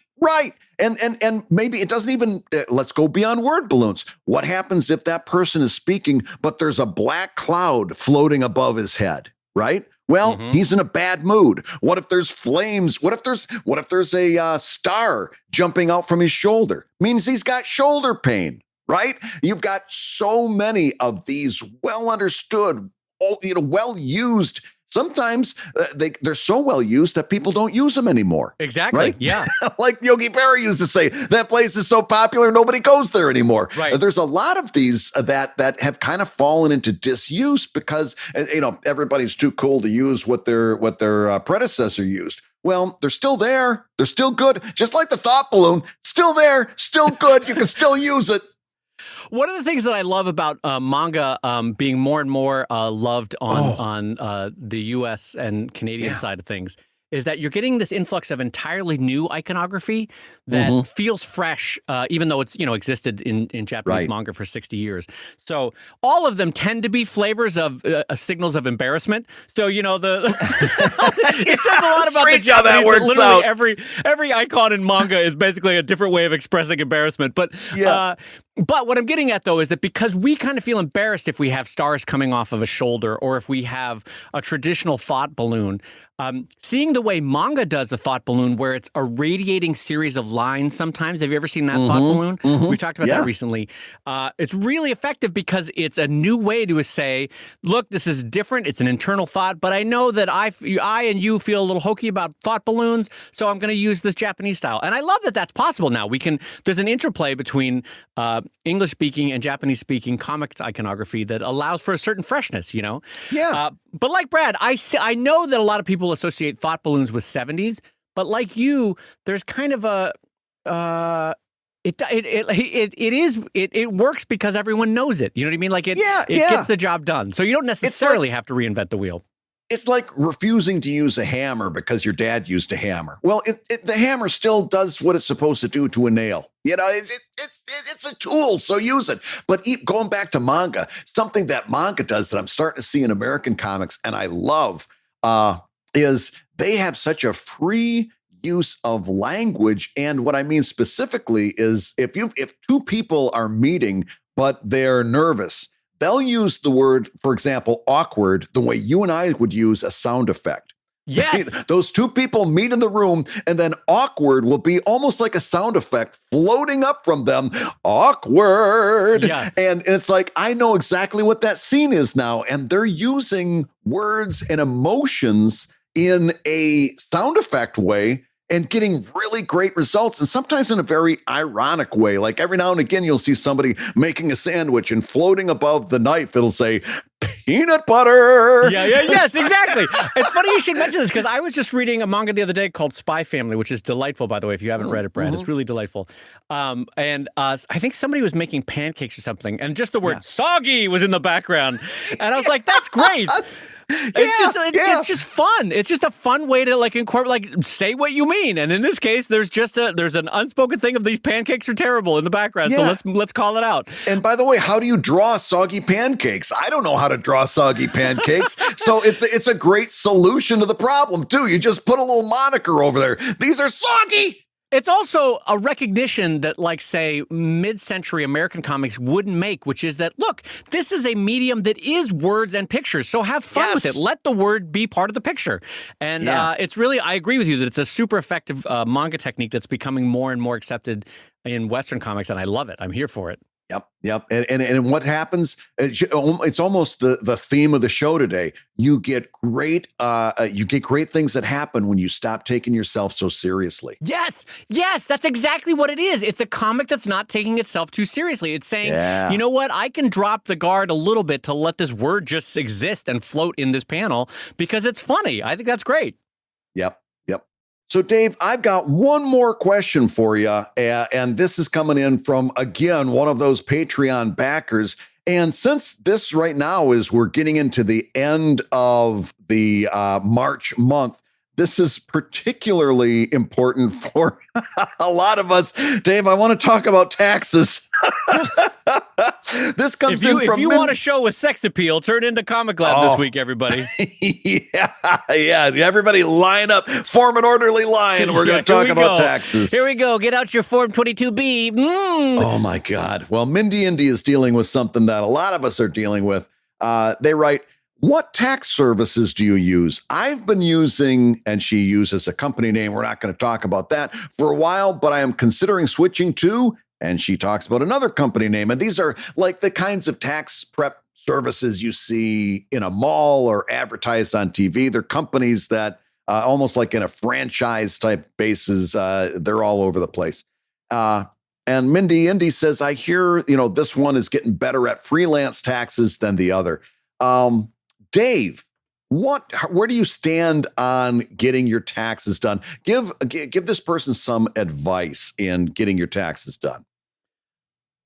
And maybe it doesn't even, let's go beyond word balloons. What happens if that person is speaking, but there's a black cloud floating above his head, right? Well, he's in a bad mood. What if there's flames? What if there's a star jumping out from his shoulder? Means he's got shoulder pain, right? You've got so many of these well understood, well used. Sometimes they're so well used that people don't use them anymore. Exactly. Right? Yeah. Like Yogi Berra used to say, that place is so popular, nobody goes there anymore. Right. There's a lot of these that have kind of fallen into disuse because everybody's too cool to use what their predecessor used. Well, they're still there. They're still good. Just like the thought balloon, still there, still good. You can still use it. One of the things that I love about manga being more and more loved on the U.S. and Canadian side of things is that you're getting this influx of entirely new iconography that feels fresh, even though it's existed in Japanese manga for 60 years. So all of them tend to be flavors of signals of embarrassment. So it says a lot about the Japanese. Literally every icon in manga is basically a different way of expressing embarrassment. But what I'm getting at, though, is that because we kind of feel embarrassed if we have stars coming off of a shoulder or if we have a traditional thought balloon, seeing the way manga does the thought balloon, where it's a radiating series of lines sometimes. Have you ever seen that thought balloon? We've talked about that recently. It's really effective because it's a new way to say, look, this is different. It's an internal thought, but I know that I and you feel a little hokey about thought balloons, so I'm going to use this Japanese style. And I love that that's possible now. There's an interplay between English-speaking and Japanese-speaking comics iconography that allows for a certain freshness, Yeah. But like Brad, I know that a lot of people associate thought balloons with 70s, but like you, there's kind of a it works because everyone knows it. You know what I mean? Like it gets the job done. So you don't necessarily have to reinvent the wheel. It's like refusing to use a hammer because your dad used a hammer. Well, the hammer still does what it's supposed to do to a nail. It's a tool, so use it. But going back to manga, something that manga does that I'm starting to see in American comics, and I love, is they have such a free use of language. And what I mean specifically is if two people are meeting, but they're nervous, they'll use the word, for example, awkward, the way you and I would use a sound effect. Yes. Those two people meet in the room, and then awkward will be almost like a sound effect floating up from them. Awkward. Yeah. And it's like, I know exactly what that scene is now. And they're using words and emotions in a sound effect way and getting really great results, and sometimes in a very ironic way. Like every now and again, you'll see somebody making a sandwich and floating above the knife, it'll say, peanut butter. Yes, exactly. It's funny you should mention this because I was just reading a manga the other day called Spy Family, which is delightful, by the way, if you haven't read it, Brad. It's really delightful. And I think somebody was making pancakes or something, and just the word soggy was in the background. And I was like, that's great. It's just fun. It's just a fun way to incorporate, say what you mean. And in this case, there's an unspoken thing of these pancakes are terrible in the background. So let's call it out. And by the way, how do you draw soggy pancakes? I don't know how to draw soggy pancakes. So it's a great solution to the problem too. You just put a little moniker over there. These are soggy. It's also a recognition that, say, mid-century American comics wouldn't make, which is that, look, this is a medium that is words and pictures, so have fun with it. Let the word be part of the picture. And it's really, I agree with you that it's a super effective manga technique that's becoming more and more accepted in Western comics, and I love it. I'm here for it. Yep. And what happens? It's almost the theme of the show today. You get great things that happen when you stop taking yourself so seriously. Yes, that's exactly what it is. It's a comic that's not taking itself too seriously. It's saying, you know what? I can drop the guard a little bit to let this word just exist and float in this panel because it's funny. I think that's great. Yep. So, Dave, I've got one more question for you, and this is coming in from, again, one of those Patreon backers. And since this right now is we're getting into the end of the March month, this is particularly important for a lot of us. Dave, I want to talk about taxes. This comes in from... If you want a show with sex appeal, turn into ComicLab this week, everybody. Yeah. Everybody line up, form an orderly line. We're going to talk about taxes. Here we go. Get out your Form 22B. Oh, my God. Well, Mindy Indy is dealing with something that a lot of us are dealing with. They write, what tax services do you use? I've been using, and she uses a company name. We're not going to talk about that for a while, but I am considering switching to... And she talks about another company name. And these are like the kinds of tax prep services you see in a mall or advertised on TV. They're companies that almost like in a franchise type basis, they're all over the place. And Mindy Indy says, I hear, this one is getting better at freelance taxes than the other. Dave, where do you stand on getting your taxes done? Give this person some advice in getting your taxes done.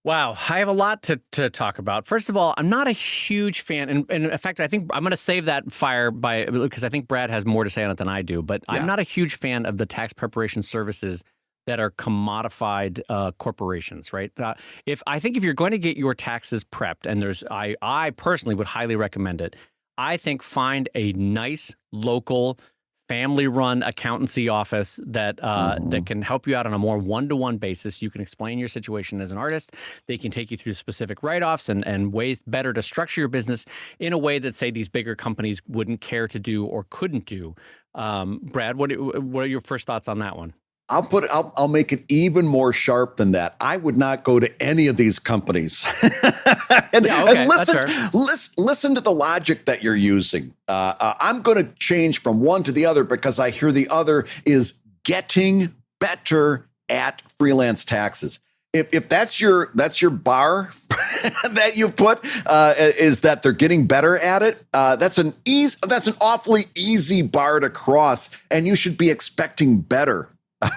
Wow, I have a lot to talk about. First of all, I'm not a huge fan, and in fact, I think I'm going to save that fire because I think Brad has more to say on it than I do. But I'm not a huge fan of the tax preparation services that are commodified corporations, right? If you're going to get your taxes prepped, and I personally would highly recommend it. I think find a nice local family-run accountancy office that can help you out on a more one-to-one basis. You can explain your situation as an artist. They can take you through specific write-offs and ways better to structure your business in a way that, say, these bigger companies wouldn't care to do or couldn't do. Brad, what are your first thoughts on that one? I'll make it even more sharp than that. I would not go to any of these companies. and listen to the logic that you're using. I'm going to change from one to the other because I hear the other is getting better at freelance taxes. If that's your bar that you put is that they're getting better at it, that's an awfully easy bar to cross, and you should be expecting better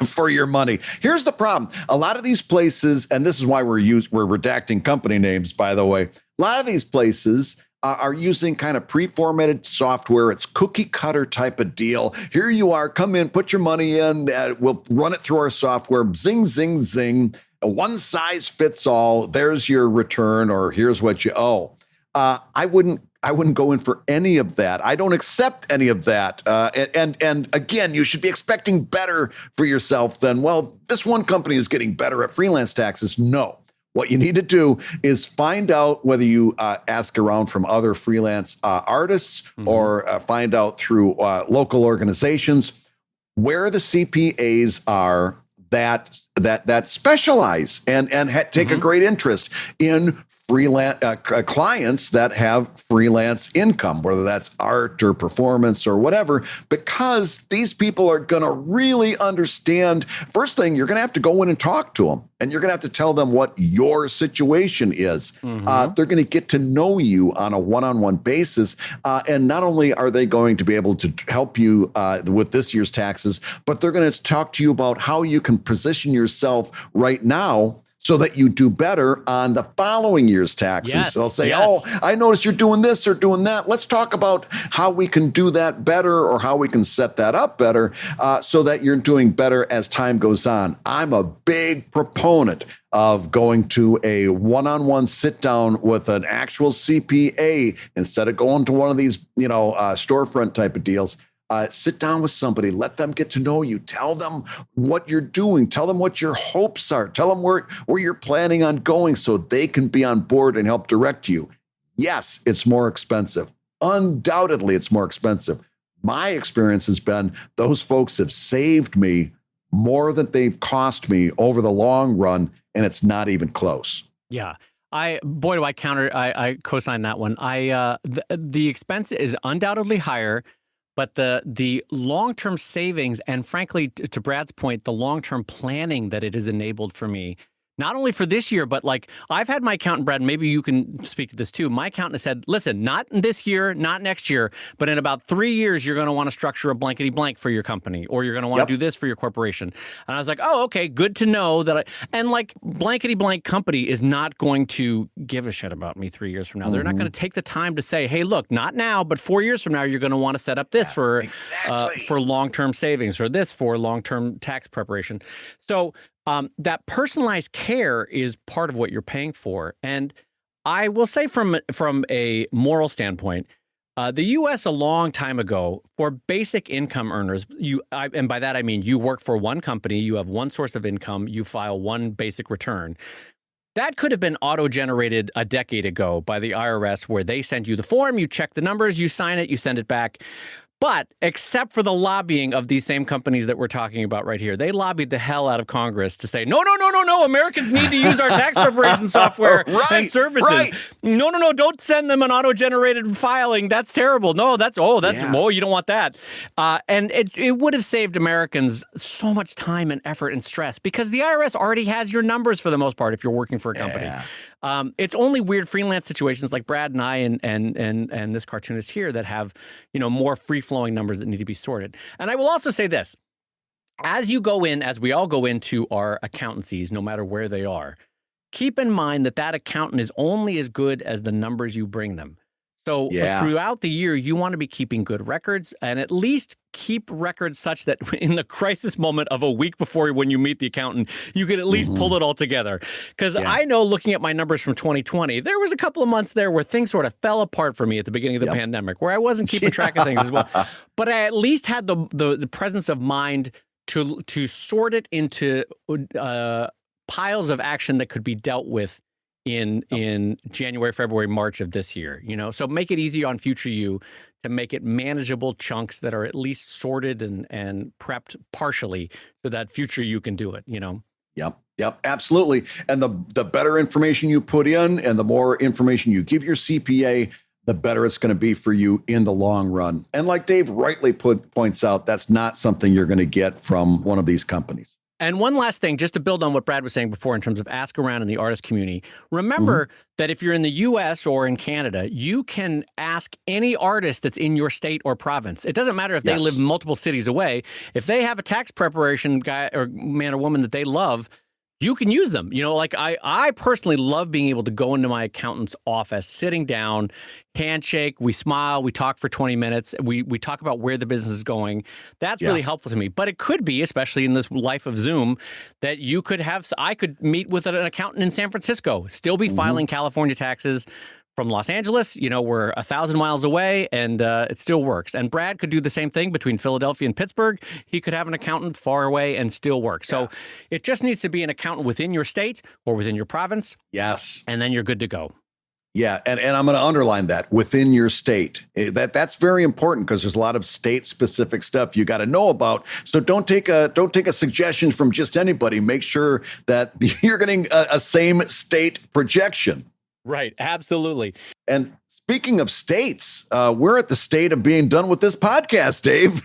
for your money. Here's the problem. A lot of these places, and this is why we're redacting company names, by the way, a lot of these places are using kind of pre-formatted software. It's cookie cutter type of deal. Here you are, come in, put your money in, we'll run it through our software, zing, zing, zing. One size fits all. There's your return, or here's what you owe. I wouldn't go in for any of that. I don't accept any of that. And again, you should be expecting better for yourself than, well, this one company is getting better at freelance taxes. No. What you need to do is find out whether you ask around from other freelance artists or find out through local organizations where the CPAs are that specialize and take a great interest in freelance clients that have freelance income, whether that's art or performance or whatever, because these people are going to really understand. First thing, you're going to have to go in and talk to them, and you're going to have to tell them what your situation is. They're going to get to know you on a one-on-one basis. And not only are they going to be able to help you with this year's taxes, but they're going to talk to you about how you can position yourself right now so that you do better on the following year's taxes. Yes, They'll say, oh, I noticed you're doing this or doing that. Let's talk about how we can do that better or how we can set that up better so that you're doing better as time goes on. I'm a big proponent of going to a one-on-one sit down with an actual CPA instead of going to one of these, storefront type of deals. Sit down with somebody, let them get to know you, tell them what you're doing, tell them what your hopes are, tell them where you're planning on going so they can be on board and help direct you. Yes, it's more expensive. Undoubtedly, it's more expensive. My experience has been those folks have saved me more than they've cost me over the long run, and it's not even close. Yeah. I co-sign that one. The expense is undoubtedly higher, but the long-term savings and frankly, to Brad's point, the long-term planning that it has enabled for me, not only for this year, but like I've had my accountant, Brad, and maybe you can speak to this too. My accountant has said, listen, not this year, not next year, but in about 3 years, you're going to want to structure a blankety blank for your company, or you're going to want to do this for your corporation. And I was like, oh, okay, good to know that. And like blankety blank company is not going to give a shit about me 3 years from now. They're not going to take the time to say, hey, look, not now, but 4 years from now, you're going to want to set up this for long-term savings, or this for long-term tax preparation. So that personalized care is part of what you're paying for. And I will say from a moral standpoint, the U.S. a long time ago, for basic income earners, and by that I mean you work for one company, you have one source of income, you file one basic return. That could have been auto-generated a decade ago by the IRS, where they send you the form, you check the numbers, you sign it, you send it back. But except for the lobbying of these same companies that we're talking about right here, they lobbied the hell out of Congress to say, no, Americans need to use our tax preparation software and services. Right. No, don't send them an auto-generated filing. That's terrible. No, you don't want that. And it would have saved Americans so much time and effort and stress, because the IRS already has your numbers for the most part if you're working for a company. Yeah. It's only weird freelance situations like Brad and I and this cartoonist here that have, more free-flowing numbers that need to be sorted. And I will also say this. As we all go into our accountancies, no matter where they are, keep in mind that accountant is only as good as the numbers you bring them. So throughout the year, you want to be keeping good records, and at least keep records such that in the crisis moment of a week before when you meet the accountant, you can at least pull it all together. Because I know, looking at my numbers from 2020, there was a couple of months there where things sort of fell apart for me at the beginning of the pandemic, where I wasn't keeping track of things as well. But I at least had the presence of mind to sort it into piles of action that could be dealt with in January, February, March of this year, so make it easy on future you to make it manageable chunks that are at least sorted and prepped partially so that future you can do it, Yep, absolutely. And the better information you put in and the more information you give your CPA, the better it's going to be for you in the long run. And like Dave rightly points out, that's not something you're going to get from one of these companies. And one last thing, just to build on what Brad was saying before in terms of ask around in the artist community, remember that if you're in the U.S. or in Canada, you can ask any artist that's in your state or province. It doesn't matter if they live multiple cities away. If they have a tax preparation guy or man or woman that they love, you can use them. Like I personally love being able to go into my accountant's office, sitting down, handshake, we smile, we talk for 20 minutes, we talk about where the business is going. That's really helpful to me. But it could be, especially in this life of Zoom, that I could meet with an accountant in San Francisco, still be filing California taxes from Los Angeles. We're 1,000 miles away, and it still works. And Brad could do the same thing between Philadelphia and Pittsburgh. He could have an accountant far away and still work. So it just needs to be an accountant within your state or within your province. Yes. And then you're good to go. Yeah, and I'm going to underline that, within your state. That's very important, because there's a lot of state-specific stuff you got to know about. So don't take a suggestion from just anybody. Make sure that you're getting a same state projection. Right, absolutely. And speaking of states, we're at the state of being done with this podcast, Dave.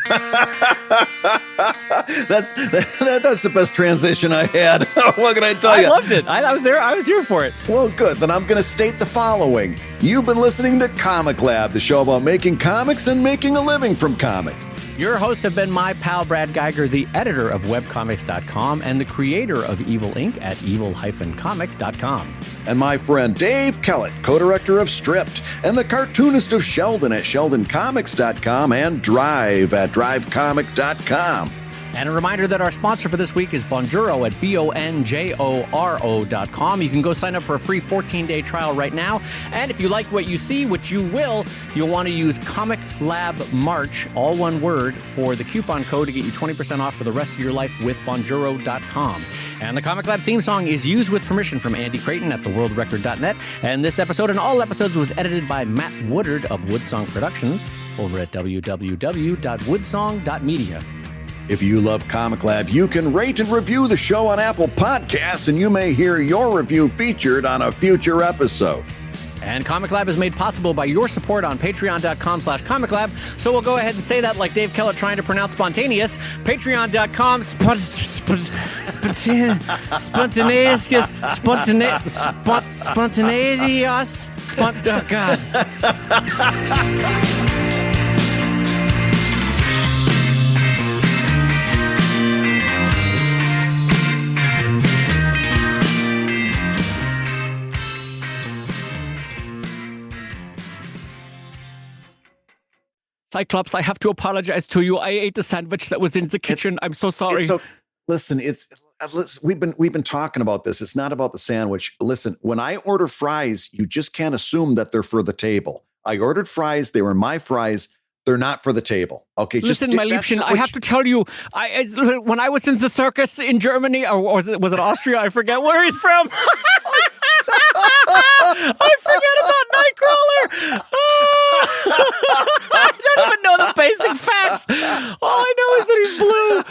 That's the best transition I had. What can I tell you? I loved it. I was there. I was here for it. Well, good. Then I'm going to state the following. You've been listening to ComicLab, the show about making comics and making a living from comics. Your hosts have been my pal, Brad Geiger, the editor of webcomics.com and the creator of Evil Inc. at evil-comic.com. And my friend Dave Kellett, co-director of Stripped, and the cartoonist of Sheldon at sheldoncomics.com and Drive at drivecomic.com. And a reminder that our sponsor for this week is Bonjoro at bonjoro.com. You can go sign up for a free 14-day trial right now. And if you like what you see, which you will, you'll want to use ComicLab March, all one word, for the coupon code to get you 20% off for the rest of your life with bonjoro.com. And the ComicLab theme song is used with permission from Andy Creighton at theworldrecord.net. And this episode and all episodes was edited by Matt Woodard of Woodsong Productions over at www.woodsong.media. If you love Comic Lab, you can rate and review the show on Apple Podcasts, and you may hear your review featured on a future episode. And Comic Lab is made possible by your support on patreon.com/comiclab. So we'll go ahead and say that like Dave Kellett trying to pronounce spontaneous. Patreon.com spontaneous. Oh, God. Cyclops, I have to apologize to you. I ate the sandwich that was in the kitchen. I'm so sorry. Listen, we've been talking about this. It's not about the sandwich. Listen, when I order fries, you just can't assume that they're for the table. I ordered fries. They were my fries. They're not for the table. Okay. Listen, my Liebchen, I have to tell you, when I was in the circus in Germany, or was it Austria? I forget where he's from. I forget about Nightcrawler. I don't even know the basic facts. All I know is that he's blue.